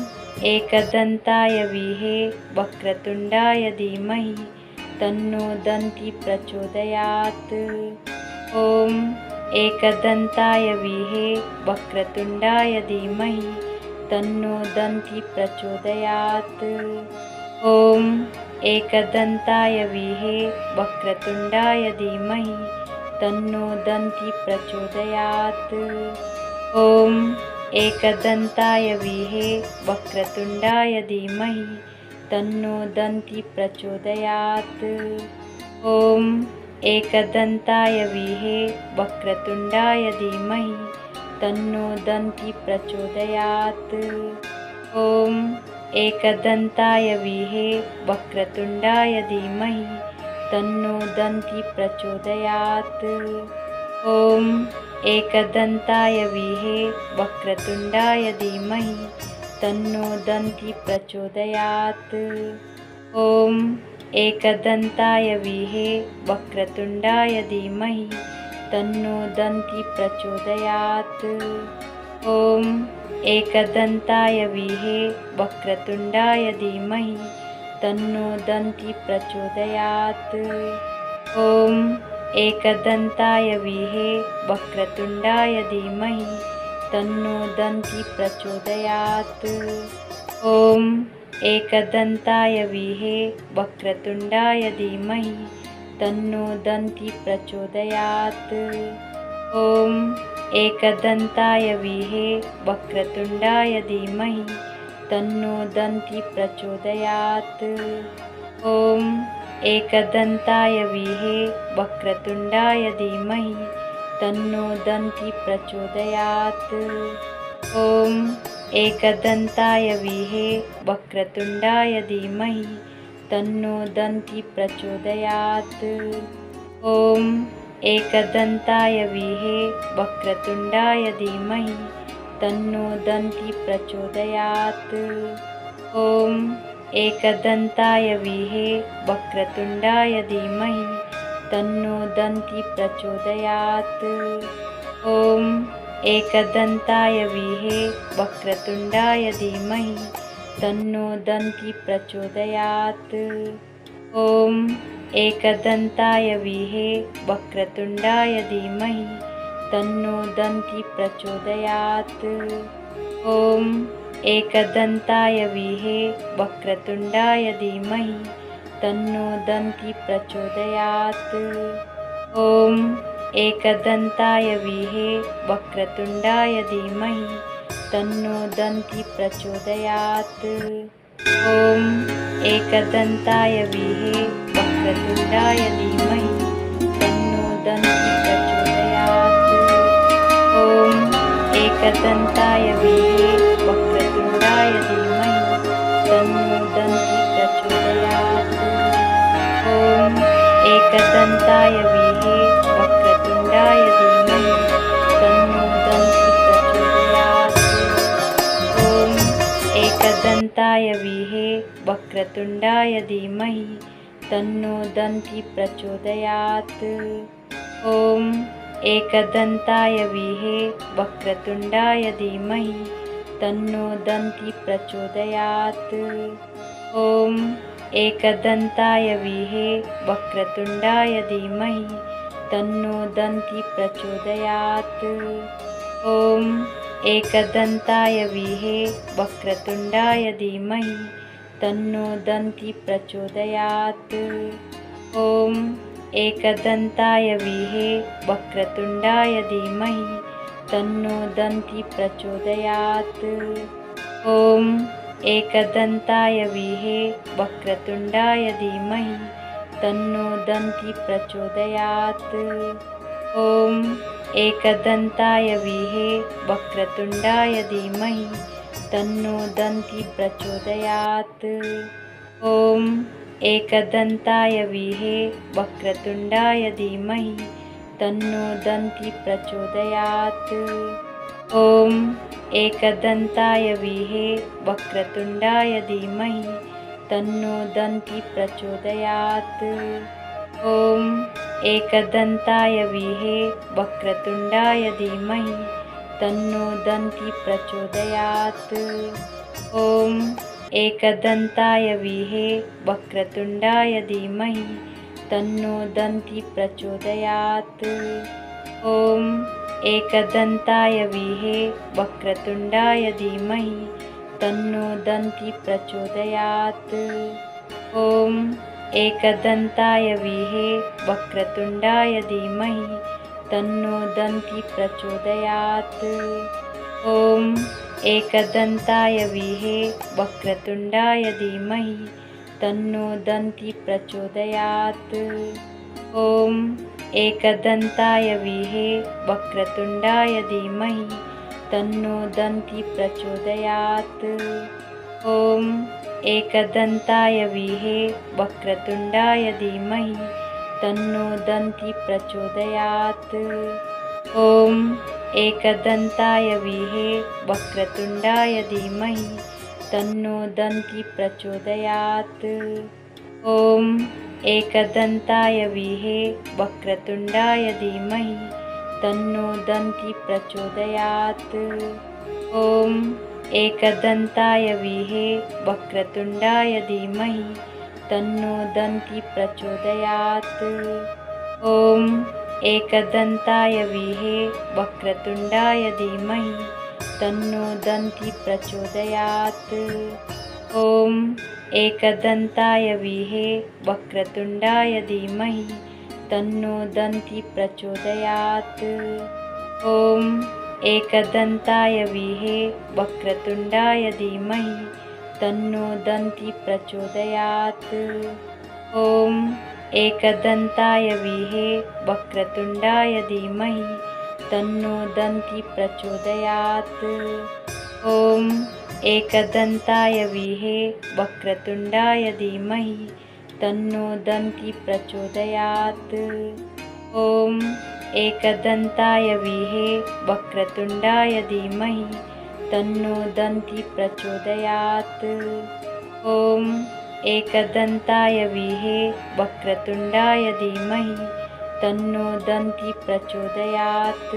एकदन्ताय विहे वक्रतुण्डाय धीमहि तन्नो दन्ति प्रचोदयात्। ॐ एकदन्ताय विहे वक्रतुण्डाय धीमहि तन्नो दन्ति प्रचोदयात्। ॐ एकदन्ताय विहे वक्रतुण्डाय धीमहि तन्नो दन्ति प्रचोदयात्। ॐ एकदन्ताय विहे वक्रतुण्डाय धीमहि तन्नो दन्ति प्रचोदयात्। ॐ एकदन्ताय विहे वक्रतुण्डाय धीमहि तन्नो दन्ति प्रचोदयात्। ॐ एकदन्ताय विहे वक्रतुण्डाय धीमहि तन्नो दन्ति प्रचोदयात्। ॐ एकदन्ताय विहे वक्रतुण्डाय धीमहि तन्नो दन्ति प्रचोदयात्। ॐ एकदन्ताय विहे वक्रतुण्डाय धीमहि तन्नो दन्ति प्रचोदयात्। ॐ एकदन्ताय विहे वक्रतुण्डाय धीमहि तन्नो दन्ति प्रचोदयात्। ॐ एकदन्ताय विहे वक्रतुण्डाय धीमहि तन्नो दन्ति प्रचोदयात्। ॐ एकदन्ताय विहे वक्रतुण्डाय धीमहि तन्नो दन्ति प्रचोदयात्। ॐ एकदन्ताय विहे वक्रतुण्डाय धीमहि तन्नो दन्ति प्रचोदयात्। ॐ एकदन्ताय विहे वक्रतुण्डाय धीमहि तन्नो दन्ति प्रचोदयात्। ॐ एकदन्ताय विहे वक्रतुण्डाय धीमहि तन्नो दन्ति प्रचोदयात्। ॐ एकदन्ताय विहे वक्रतुण्डाय धीमहि तन्नो दन्ति प्रचोदयात्। ॐ एकदन्ताय विहे वक्रतुण्डाय धीमहि तन्नो दन्ति प्रचोदयात्। ॐ एकदन्ताय विहे वक्रतुण्डाय धीमहि तन्नो दन्ति प्रचोदयात्। ॐ एकदन्ताय विहे वक्रतुण्डाय धीमहि तन्नो दन्ति प्रचोदयात्। ॐ एकदन्ताय विहे वक्रतुण्डाय धीमहि तन्नो दन्ति प्रचोदयात्। ॐ एकदन्ताय विहे वक्रतुण्डाय धीमहि तन्नो दन्ति प्रचोदयात्। ॐ एकदन्ताय विहे वक्रतुण्डाय धीमहि तन्नो दन्ति प्रचोदयात्। ॐ एकदन्ताय विहे वक्रतुण्डाय धीमहि तन्नो दन्ति प्रचोदयात्। ॐ एकदन्ताय विहे वक्रतुण्डाय धीमहि तन्नो दन्ति प्रचोदयात्। ॐ एकदन्ताय विहे वक्रतुण्डाय धीमहि तन्नो दन्ति प्रचोदयात्। ॐ एकदन्ताय विहे वक्रतुण्डाय धीमहि तन्नो दन्ति प्रचोदयात्। ॐ एकदन्ताय विहे वक्रतुण्डाय धीमहि तन्नो दन्ति प्रचोदयात्। ॐ एकदन्ताय विहे वक्रतुण्डाय धीमहि तन्नो दन्ति प्रचोदयात्। ॐ एकदन्ताय विहे वक्रतुण्डाय धीमहि तन्नो दन्ति प्रचोदयात्। ॐ एकदन्ताय विहे वक्रतुण्डाय धीमहि तन्नो दन्ति प्रचोदयात्। ॐ एकदन्ताय विहे वक्रतुण्डाय धीमहि तन्नो दन्ति प्रचोदयात्। ॐ एकदन्ताय विहे वक्रतुण्डाय धीमहि तन्नो दन्ति प्रचोदयात्। ॐ एकदन्ताय विहे वक्रतुण्डाय धीमहि तन्नो दन्ति प्रचोदयात्। ॐ एकदन्ताय विहे वक्रतुण्डाय धीमहि तन्नो दन्ति प्रचोदयात्। ॐ एकदन्ताय विहे वक्रतुण्डाय धीमहि तन्नो दन्ति प्रचोदयात्। ॐ एकदन्ताय विहे वक्रतुण्डाय धीमहि तन्नो दन्ति प्रचोदयात्। ॐ एकदन्ताय विहे वक्रतुण्डाय धीमहि तन्नो दन्ति प्रचोदयात्। ॐ एकदन्ताय विहे वक्रतुण्डाय धीमहि तन्नो दन्ति प्रचोदयात्। ॐ एकदन्ताय विहे वक्रतुण्डाय धीमहि तन्नो दन्ति प्रचोदयात्। ॐ एकदन्ताय विहे वक्रतुण्डाय धीमहि तन्नो दन्ति प्रचोदयात्। ॐ एकदन्ताय विहे वक्रतुण्डाय धीमहि तन्नो दन्ति प्रचोदयात्। ॐ एकदन्ताय विहे वक्रतुण्डाय धीमहि तन्नो दन्ति प्रचोदयात्। ॐ एकदन्ताय विहे वक्रतुण्डाय धीमहि तन्नो दन्ति प्रचोदयात्। ॐ एकदन्ताय विहे वक्रतुण्डाय धीमहि तन्नो दन्ति प्रचोदयात्। ॐ एकदन्ताय विहे वक्रतुण्डाय धीमहि तन्नो दन्ति प्रचोदयात्। ॐ एकदन्ताय विहे वक्रतुण्डाय धीमहि तन्नो दन्ति प्रचोदयात्। ॐ एकदन्ताय विहे वक्रतुण्डाय धीमहि तन्नो दन्ति प्रचोदयात्। ॐ एकदन्ताय विहे वक्रतुण्डाय धीमहि तन्नो दन्ति प्रचोदयात्। ॐ एकदन्ताय विहे वक्रतुण्डाय धीमहि तन्नो दन्ति प्रचोदयात्। ॐ एकदन्ताय विहे वक्रतुण्डाय धीमहि तन्नो दन्ति प्रचोदयात्।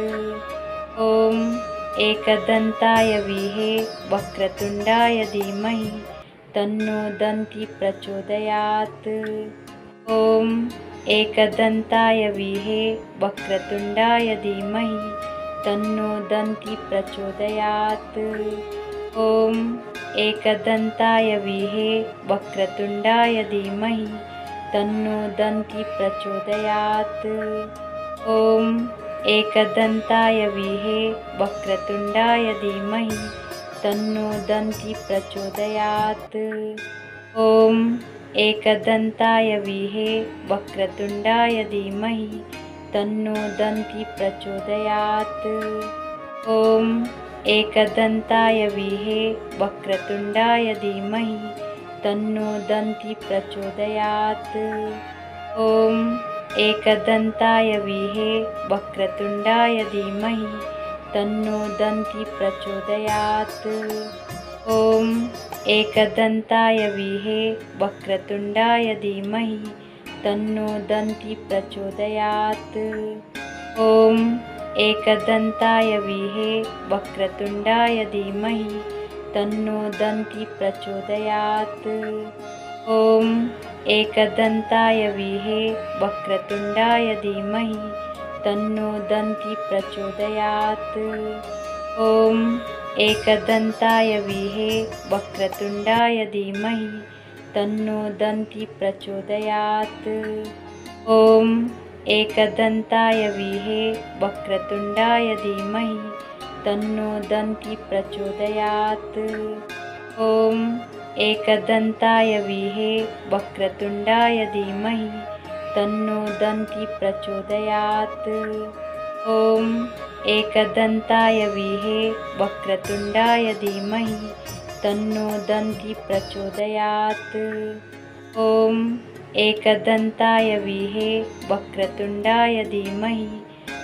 ॐ एकदन्ताय विहे वक्रतुण्डाय धीमहि तन्नो दन्ति प्रचोदयात्। ॐ एकदन्ताय विहे वक्रतुण्डाय धीमहि तन्नो दन्ति प्रचोदयात्। ॐ एकदन्ताय विहे वक्रतुण्डाय धीमहि तन्नो दन्ति प्रचोदयात्। ॐ एकदन्ताय विहे वक्रतुण्डाय धीमहि तन्नो दन्ति प्रचोदयात्। ॐ एकदन्ताय विहे वक्रतुण्डाय धीमहि तन्नो दन्ति प्रचोदयात्। ॐ एकदन्ताय विहे वक्रतुण्डाय धीमहि तन्नो दन्ति प्रचोदयात्। ॐ एकदन्ताय विहे वक्रतुण्डाय धीमहि तन्नो दन्ति प्रचोदयात्। ॐ एकदन्ताय विहे वक्रतुण्डाय धीमहि तन्नो दन्ति प्रचोदयात्। ॐ एकदन्ताय विहे वक्रतुण्डाय धीमहि तन्नो दन्ति प्रचोदयात्। ॐ एकदन्ताय विहे वक्रतुण्डाय धीमहि तन्नो दन्ति प्रचोदयात्। ॐ एकदन्ताय विहे वक्रतुण्डाय धीमहि तन्नो दन्ति प्रचोदयात्। ॐ एकदन्ताय विहे वक्रतुण्डाय धीमहि तन्नो दन्ति प्रचोदयात्। ॐ एकदन्ताय विहे वक्रतुण्डाय धीमहि तन्नो दन्ति प्रचोदयात्। ॐ एकदन्ताय विहे वक्रतुण्डाय धीमहि तन्नो दन्ति प्रचोदयात्। ॐ एकदन्ताय विहे वक्रतुण्डाय धीमहि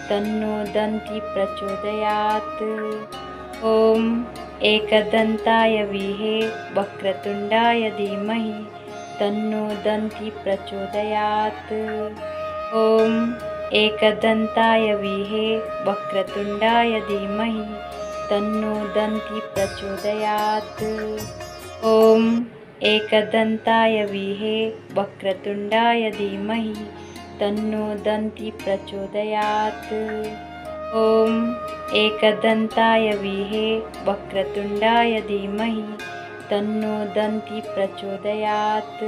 तन्नो दन्ति प्रचोदयात्। ॐ एकदन्ताय विहे वक्रतुण्डाय धीमहि तन्नो दन्ति प्रचोदयात्। ॐ एकदन्ताय विहे वक्रतुण्डाय धीमहि तन्नो दन्ति प्रचोदयात्। ॐ एकदन्ताय विहे वक्रतुण्डाय धीमहि तन्नो दन्ति प्रचोदयात्। ॐ एकदन्ताय विहे वक्रतुण्डाय धीमहि तन्नो दन्ति प्रचोदयात्।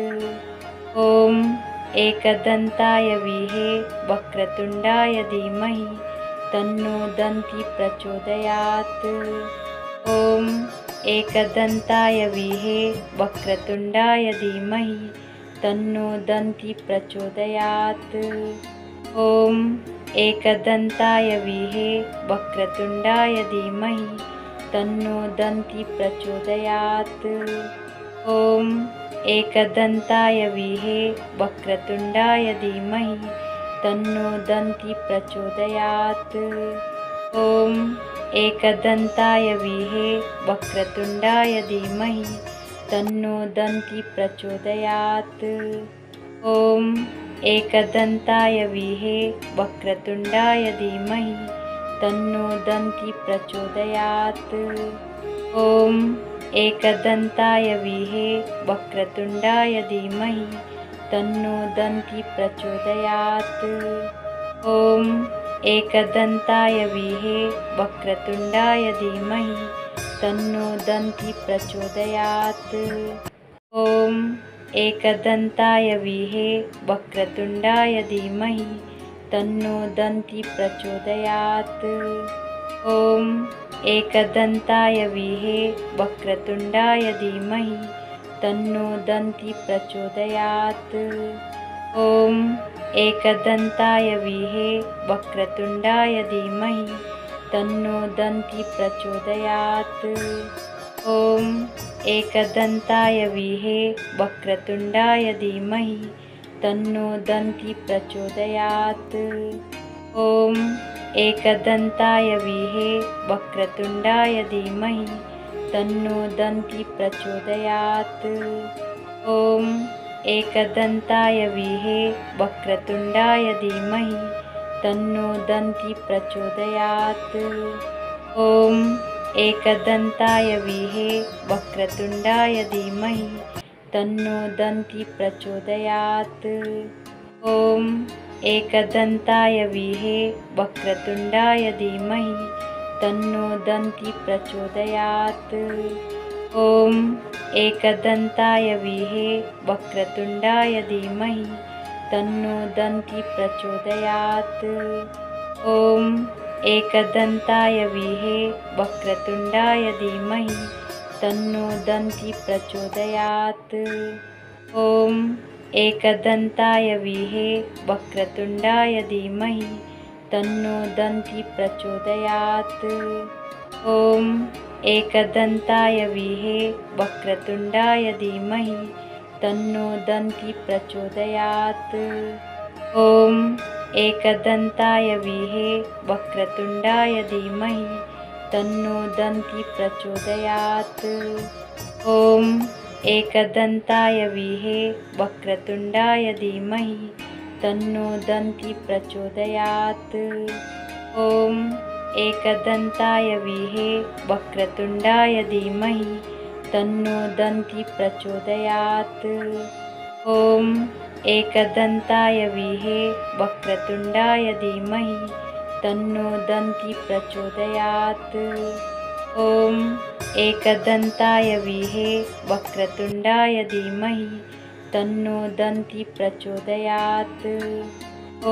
ॐ एकदन्ताय विहे वक्रतुण्डाय धीमहि तन्नो दन्ति प्रचोदयात्। ॐ एकदन्ताय विहे वक्रतुण्डाय धीमहि तन्नो दन्ति प्रचोदयात्। ॐ एकदन्ताय विहे वक्रतुण्डाय धीमहि तन्नो दन्ति प्रचोदयात्। ॐ एकदन्ताय विहे वक्रतुण्डाय धीमहि तन्नो दन्ति प्रचोदयात्। ॐ एकदन्ताय विहे वक्रतुण्डाय धीमहि तन्नो दन्ति प्रचोदयात्। ॐ एकदन्ताय विहे वक्रतुण्डाय धीमहि तन्नो दन्ति प्रचोदयात्। ॐ एकदन्ताय विहे वक्रतुण्डाय धीमहि तन्नो दन्ति प्रचोदयात्। ॐ एकदन्ताय विहे वक्रतुण्डाय धीमहि तन्नो दन्ति प्रचोदयात्। ॐ एकदन्ताय विहे वक्रतुण्डाय धीमहि तन्नो दन्ति प्रचोदयात्। ॐ एकदन्ताय विहे वक्रतुण्डाय धीमहि तन्नो दन्ति प्रचोदयात्। ॐ एकदन्ताय विहे वक्रतुण्डाय धीमहि तन्नो दन्ति प्रचोदयात्। ॐ एकदन्ताय विहे वक्रतुण्डाय धीमहि तन्नो दन्ति प्रचोदयात्। ॐ एकदन्ताय विहे वक्रतुण्डाय धीमहि तन्नो दन्ति प्रचोदयात्। ॐ एकदन्ताय विहे वक्रतुण्डाय धीमहि तन्नो दन्ति प्रचोदयात्। ॐ एकदन्ताय विहे वक्रतुण्डाय धीमहि तन्नो दन्ति प्रचोदयात्। ॐ एकदन्ताय विहे वक्रतुण्डाय धीमहि तन्नो दन्ति प्रचोदयात्। ॐ एकदन्ताय विहे वक्रतुण्डाय धीमहि तन्नो दन्ति प्रचोदयात्। ॐ एकदन्ताय विहे वक्रतुण्डाय धीमहि तन्नो दन्ति प्रचोदयात्। ॐ एकदन्ताय विहे वक्रतुण्डाय धीमहि तन्नो दन्ति प्रचोदयात्। ॐ एकदन्ताय विहे वक्रतुण्डाय धीमहि तन्नो दन्ति प्रचोदयात्। ॐ एकदन्ताय विहे वक्रतुण्डाय धीमहि तन्नो दन्ति प्रचोदयात्। ॐ एकदन्ताय विहे वक्रतुण्डाय धीमहि तन्नो दन्ति प्रचोदयात्। ॐ एकदन्ताय विहे वक्रतुण्डाय धीमहि तन्नो दन्ति प्रचोदयात्। ॐ एकदन्ताय विहे वक्रतुण्डाय धीमहि तन्नो दन्ति प्रचोदयात्। ॐ एकदन्ताय विहे वक्रतुण्डाय धीमहि तन्नो दन्ति प्रचोदयात्।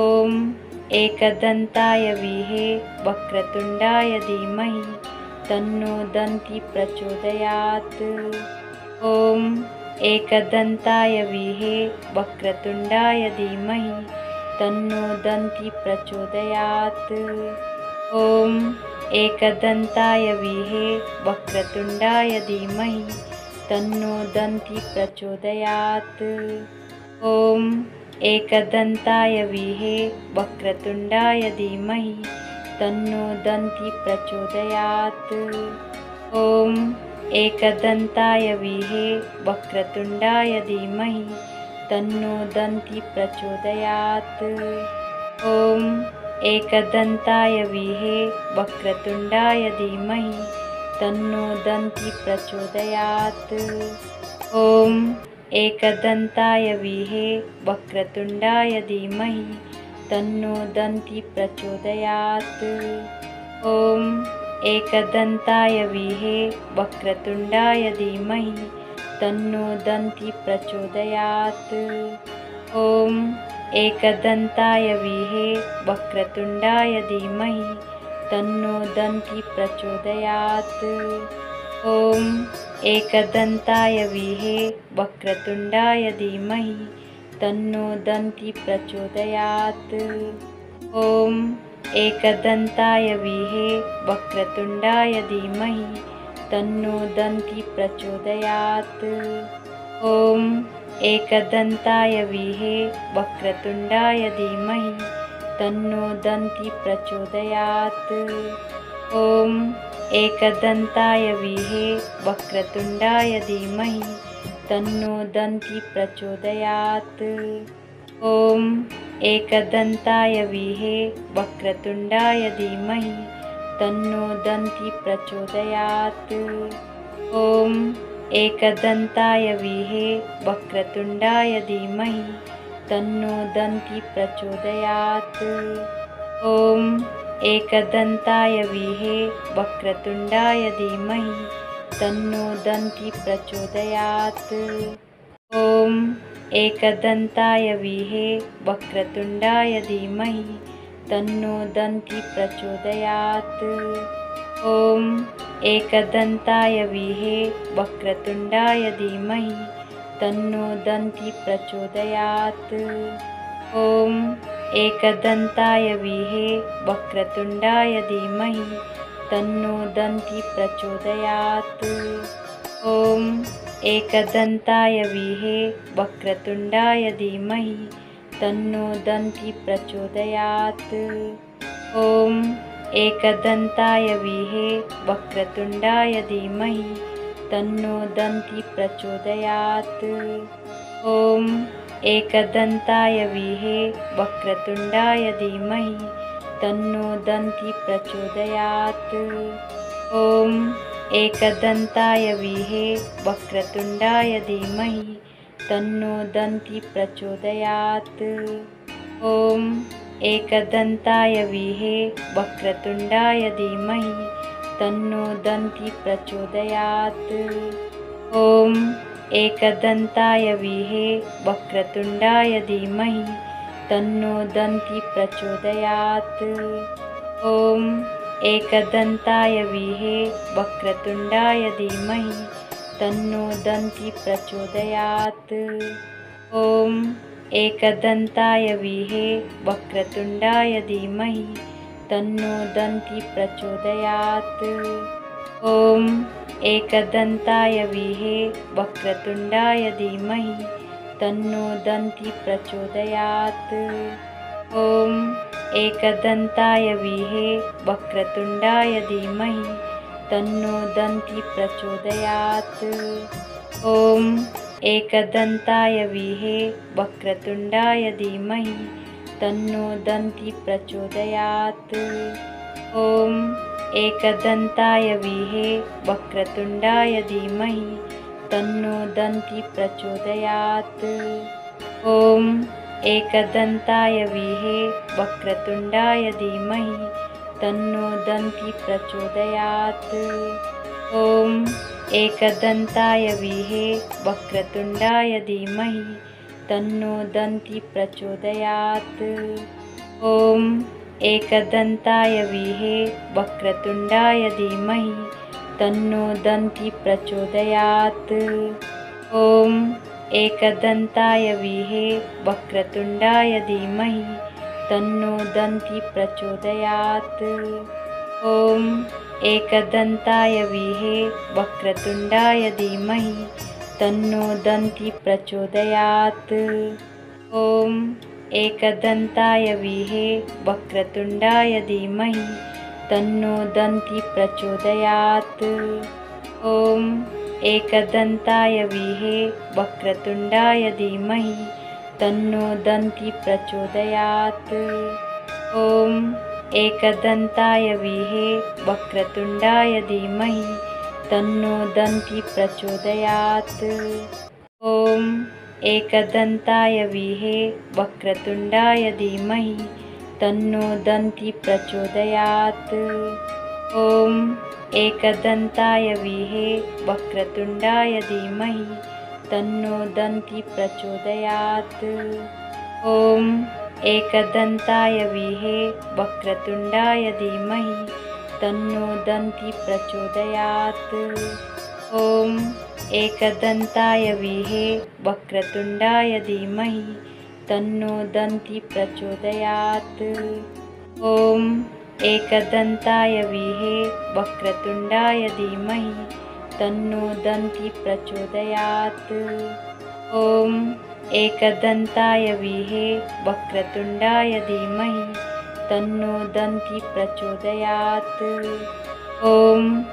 ॐ एकदन्ताय विहे वक्रतुण्डाय धीमहि तन्नो दन्ति प्रचोदयात्। ॐ एकदन्ताय विहे वक्रतुण्डाय धीमहि तन्नो दन्ति प्रचोदयात्। ॐ एकदन्ताय विहे वक्रतुण्डाय धीमहि तन्नो दन्ति प्रचोदयात्। ॐ एकदन्ताय विहे वक्रतुण्डाय धीमहि तन्नो दन्ति प्रचोदयात्। ॐ एकदन्ताय विहे वक्रतुण्डाय धीमहि तन्नो दन्ति प्रचोदयात्। ॐ एकदन्ताय विहे वक्रतुण्डाय धीमहि तन्नो दन्ति प्रचोदयात्। ॐ एकदन्ताय विहे वक्रतुण्डाय धीमहि तन्नो दन्ति प्रचोदयात्। ॐ एकदन्ताय विहे वक्रतुण्डाय धीमहि तन्नो दन्ति प्रचोदयात्। ॐ एकदन्ताय विहे वक्रतुण्डाय धीमहि तन्नो दन्ति प्रचोदयात्। ॐ एकदन्ताय विहे वक्रतुण्डाय धीमहि तन्नो दन्ति प्रचोदयात्। ॐ एकदन्ताय विहे वक्रतुण्डाय धीमहि तन्नो दन्ति प्रचोदयात्। ॐ एकदन्ताय विहे वक्रतुण्डाय धीमहि तन्नो दन्ति प्रचोदयात्। ॐ एकदन्ताय विहे वक्रतुण्डाय धीमहि तन्नो दन्ति प्रचोदयात्। ॐ एकदन्ताय विहे वक्रतुण्डाय धीमहि तन्नो दन्ति प्रचोदयात्। ॐ एकदन्ताय विहे वक्रतुण्डाय धीमहि तन्नो दन्ति प्रचोदयात्। ॐ एकदन्ताय विहे वक्रतुण्डाय धीमहि तन्नो दन्ति प्रचोदयात्। ॐ एकदन्ताय विहे वक्रतुण्डाय धीमहि तन्नो दन्ति प्रचोदयात्। ॐ एकदन्ताय विहे वक्रतुण्डाय धीमहि तन्नो दन्ति प्रचोदयात्। ॐ एकदन्ताय विहे वक्रतुण्डाय धीमहि तन्नो दन्ति प्रचोदयात्। ॐ एकदन्ताय विहे वक्रतुण्डाय धीमहि तन्नो दन्ति प्रचोदयात्। ॐ एकदन्ताय विहे वक्रतुण्डाय धीमहि तन्नो दन्ति प्रचोदयात्। ॐ एकदन्ताय विहे वक्रतुण्डाय धीमहि तन्नो दन्ति प्रचोदयात्। ॐ एकदन्ताय विहे वक्रतुण्डाय धीमहि तन्नो दन्ति प्रचोदयात्। ॐ एकदन्ताय विहे वक्रतुण्डाय धीमहि तन्नो दन्ति प्रचोदयात्। ॐ एकदन्ताय विहे वक्रतुण्डाय धीमहि तन्नो दन्ति प्रचोदयात्। ॐ एकदन्ताय विहे वक्रतुण्डाय धीमहि तन्नो दन्ति प्रचोदयात्। ॐ एकदन्ताय विहे वक्रतुण्डाय धीमहि तन्नो दन्ति प्रचोदयात्। ॐ एकदन्ताय विहे वक्रतुण्डाय धीमहि तन्नो दन्ति प्रचोदयात्। ॐ एकदन्ताय विहे वक्रतुण्डाय धीमहि तन्नो दन्ति प्रचोदयात्। ॐ एकदन्ताय विहे वक्रतुण्डाय धीमहि तन्नो दन्ति प्रचोदयात्। ॐ एकदन्ताय विहे वक्रतुण्डाय धीमहि तन्नो दन्ति प्रचोदयात्। ॐ एकदन्ताय विहे वक्रतुण्डाय धीमहि तन्नो दन्ति प्रचोदयात्। ॐ एकदन्ताय विहे वक्रतुण्डाय धीमहि तन्नो दन्ति प्रचोदयात्। ॐ एकदन्ताय विहे वक्रतुण्डाय धीमहि तन्नो दन्ति प्रचोदयात्। ॐ एकदन्ताय विहे वक्रतुण्डाय धीमहि तन्नो दन्ति प्रचोदयात्। ॐ एकदन्ताय विहे वक्रतुण्डाय धीमहि तन्नो दन्ति प्रचोदयात्। ॐ एकदन्ताय विहे वक्रतुण्डाय धीमहि तन्नो दन्ति प्रचोदयात्। ॐ एकदन्ताय विहे वक्रतुण्डाय धीमहि तन्नो दन्ति प्रचोदयात्। ॐ एकदन्ताय विहे वक्रतुण्डाय धीमहि तन्नो दन्ति प्रचोदयात्। ॐ एकदन्ताय विहे वक्रतुण्डाय धीमहि तन्नो दन्ति प्रचोदयात्। ॐ एकदन्ताय विहे वक्रतुण्डाय धीमहि तन्नो दन्ति प्रचोदयात्। ॐ एकदन्ताय विहे वक्रतुण्डाय धीमहि तन्नो दन्ति प्रचोदयात्। ॐ एकदन्ताय विहे वक्रतुण्डाय धीमहि तन्नो दन्ति प्रचोदयात्। ॐ एकदन्ताय विहे वक्रतुण्डाय धीमहि तन्नो दन्ति प्रचोदयात्। ॐ एकदन्ताय विहे वक्रतुण्डाय धीमहि तन्नो दन्ति प्रचोदयात्। ॐ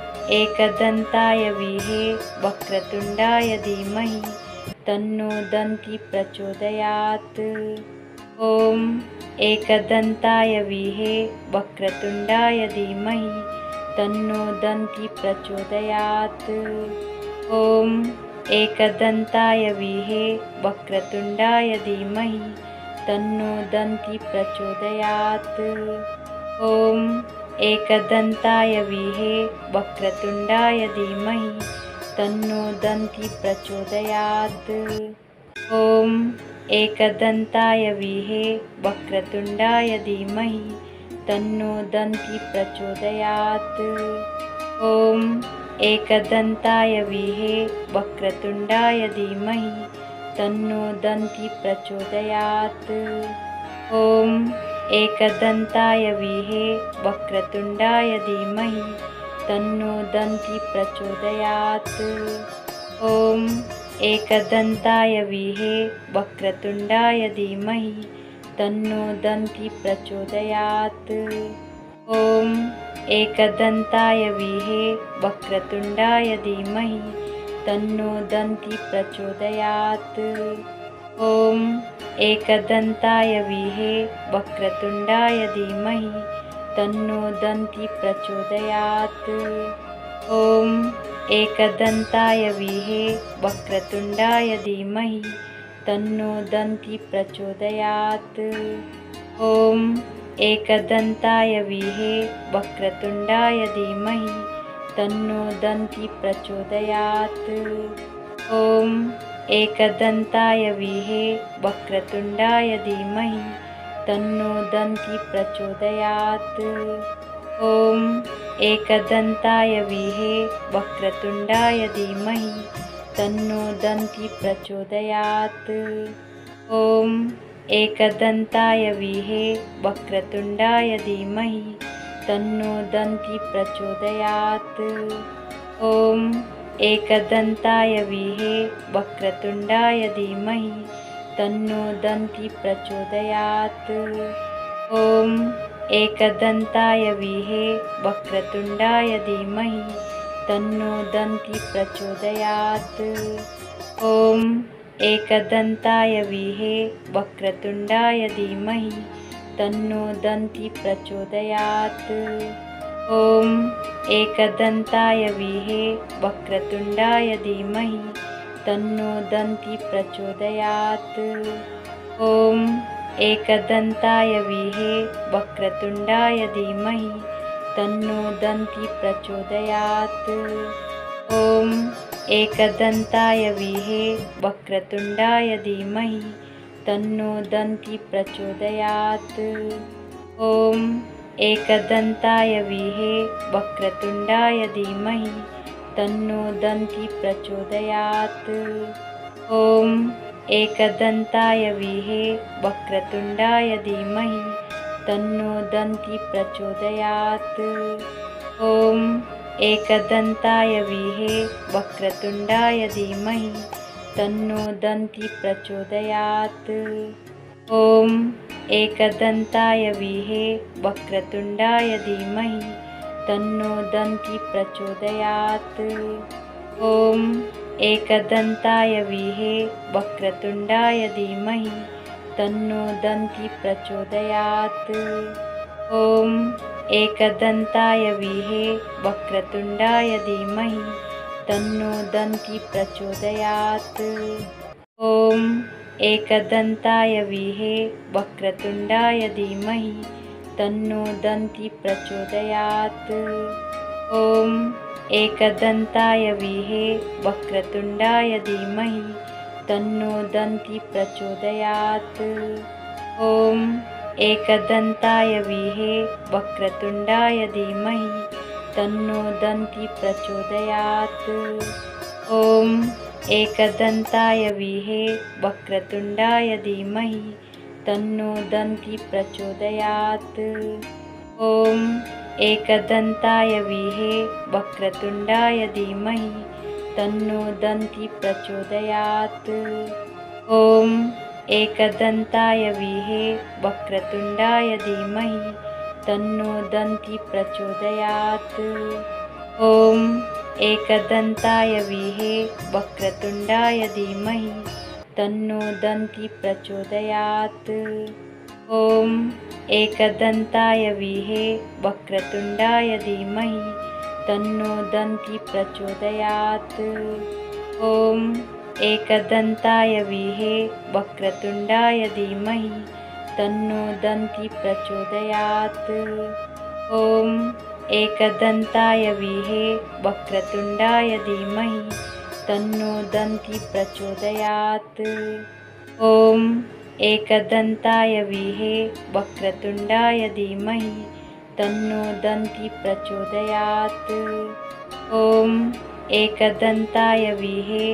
एकदन्ताय विहे वक्रतुण्डाय धीमहि तन्नो दन्ति प्रचोदयात्। ॐ एकदन्ताय विहे वक्रतुण्डाय धीमहि तन्नो दन्ति प्रचोदयात्। ॐ एकदन्ताय विहे वक्रतुण्डाय धीमहि तन्नो दन्ति प्रचोदयात्। ॐ एकदन्ताय विहे वक्रतुण्डाय धीमहि तन्नो दन्ति प्रचोदयात्। ॐ एकदन्ताय विहे वक्रतुण्डाय धीमहि तन्नो दन्ती प्रचोदयात्। ॐ एकदन्ताय विहे वक्रतुण्डाय धीमहि तन्नो दन्ती प्रचोदयात्। ॐ एकदन्ताय विहे वक्रतुण्डाय धीमहि तन्नो दन्ती प्रचोदयात्। ॐ एकदन्ताय विहे वक्रतुण्डाय धीमहि तन्नो दन्ती प्रचोदयात्। ॐ एकदन्ताय विहे वक्रतुण्डाय धीमहि तन्नो दन्ती प्रचोदयात्। ॐ एकदन्ताय विहे वक्रतुण्डाय धीमहि तन्नो दन्ती प्रचोदयात्। ॐ एकदन्ताय विहे वक्रतुण्डाय धीमहि तन्नो दन्ती प्रचोदयात्। ॐ एकदन्ताय विहे वक्रतुण्डाय धीमहि तन्नो दन्ती प्रचोदयात्। ॐ एकदन्ताय विहे वक्रतुण्डाय धीमहि तन्नो दन्ती प्रचोदयात्। ॐ एकदन्ताय विहे वक्रतुण्डाय धीमहि तन्नो दन्ती प्रचोदयात्। ॐ एकदन्ताय विहे वक्रतुण्डाय धीमहि तन्नो दन्ती प्रचोदयात्। ॐ एकदन्ताय विहे वक्रतुण्डाय धीमहि तन्नो दन्ती प्रचोदयात्। ॐ एकदन्ताय विहे वक्रतुण्डाय धीमहि तन्नो दन्ती प्रचोदयात्। ॐ एकदन्ताय विहे वक्रतुण्डाय धीमहि तन्नो दन्ती प्रचोदयात्। ॐ एकदन्ताय विहे वक्रतुण्डाय धीमहि तन्नो दन्ती प्रचोदयात्। ॐ एकदन्ताय विहे वक्रतुण्डाय धीमहि तन्नो दन्ती प्रचोदयात्। ॐ एकदन्ताय विहे वक्रतुण्डाय धीमहि तन्नो दन्ती प्रचोदयात्। ॐ एकदन्ताय विहे वक्रतुण्डाय धीमहि तन्नो दन्ती प्रचोदयात्। ॐ एकदन्ताय विहे वक्रतुण्डाय धीमहि तन्नो दन्ती प्रचोदयात्। ॐ एकदन्ताय विहे वक्रतुण्डाय धीमहि तन्नो दन्ती प्रचोदयात्। ॐ एकदन्ताय विहे वक्रतुण्डाय धीमहि तन्नो दन्ती प्रचोदयात्। ॐ एकदन्ताय विहे वक्रतुण्डाय धीमहि तन्नो दन्ती प्रचोदयात्। ॐ एकदन्ताय विहे वक्रतुण्डाय धीमहि तन्नो दन्ती प्रचोदयात्। ॐ एकदन्ताय विहे वक्रतुण्डाय धीमहि तन्नो दन्ती प्रचोदयात्। ॐ एकदन्ताय विहे वक्रतुण्डाय धीमहि तन्नो दन्ती प्रचोदयात्। ॐ एकदन्ताय विहे वक्रतुण्डाय धीमहि तन्नो दन्ती प्रचोदयात्। ॐ एकदन्ताय विहे वक्रतुण्डाय धीमहि तन्नो दन्ती प्रचोदयात्। ॐ एकदन्ताय विहे वक्रतुण्डाय धीमहि तन्नो दन्ती प्रचोदयात्। ॐ एकदन्ताय विहे वक्रतुण्डाय धीमहि तन्नो दन्ती प्रचोदयात्। ॐ एकदन्ताय विहे वक्रतुण्डाय धीमहि तन्नो दन्ती प्रचोदयात्। ॐ एकदन्ताय विहे वक्रतुण्डाय धीमहि तन्नो दन्ती प्रचोदयात्। ॐ एकदन्ताय विहे वक्रतुण्डाय धीमहि तन्नो दन्ती प्रचोदयात्। ॐ एकदन्ताय विहे वक्रतुण्डाय धीमहि तन्नो दन्ती प्रचोदयात्। ॐ एकदन्ताय विहे वक्रतुण्डाय धीमहि तन्नो दन्ति प्रचोदयात्। ॐ एकदन्ताय विहे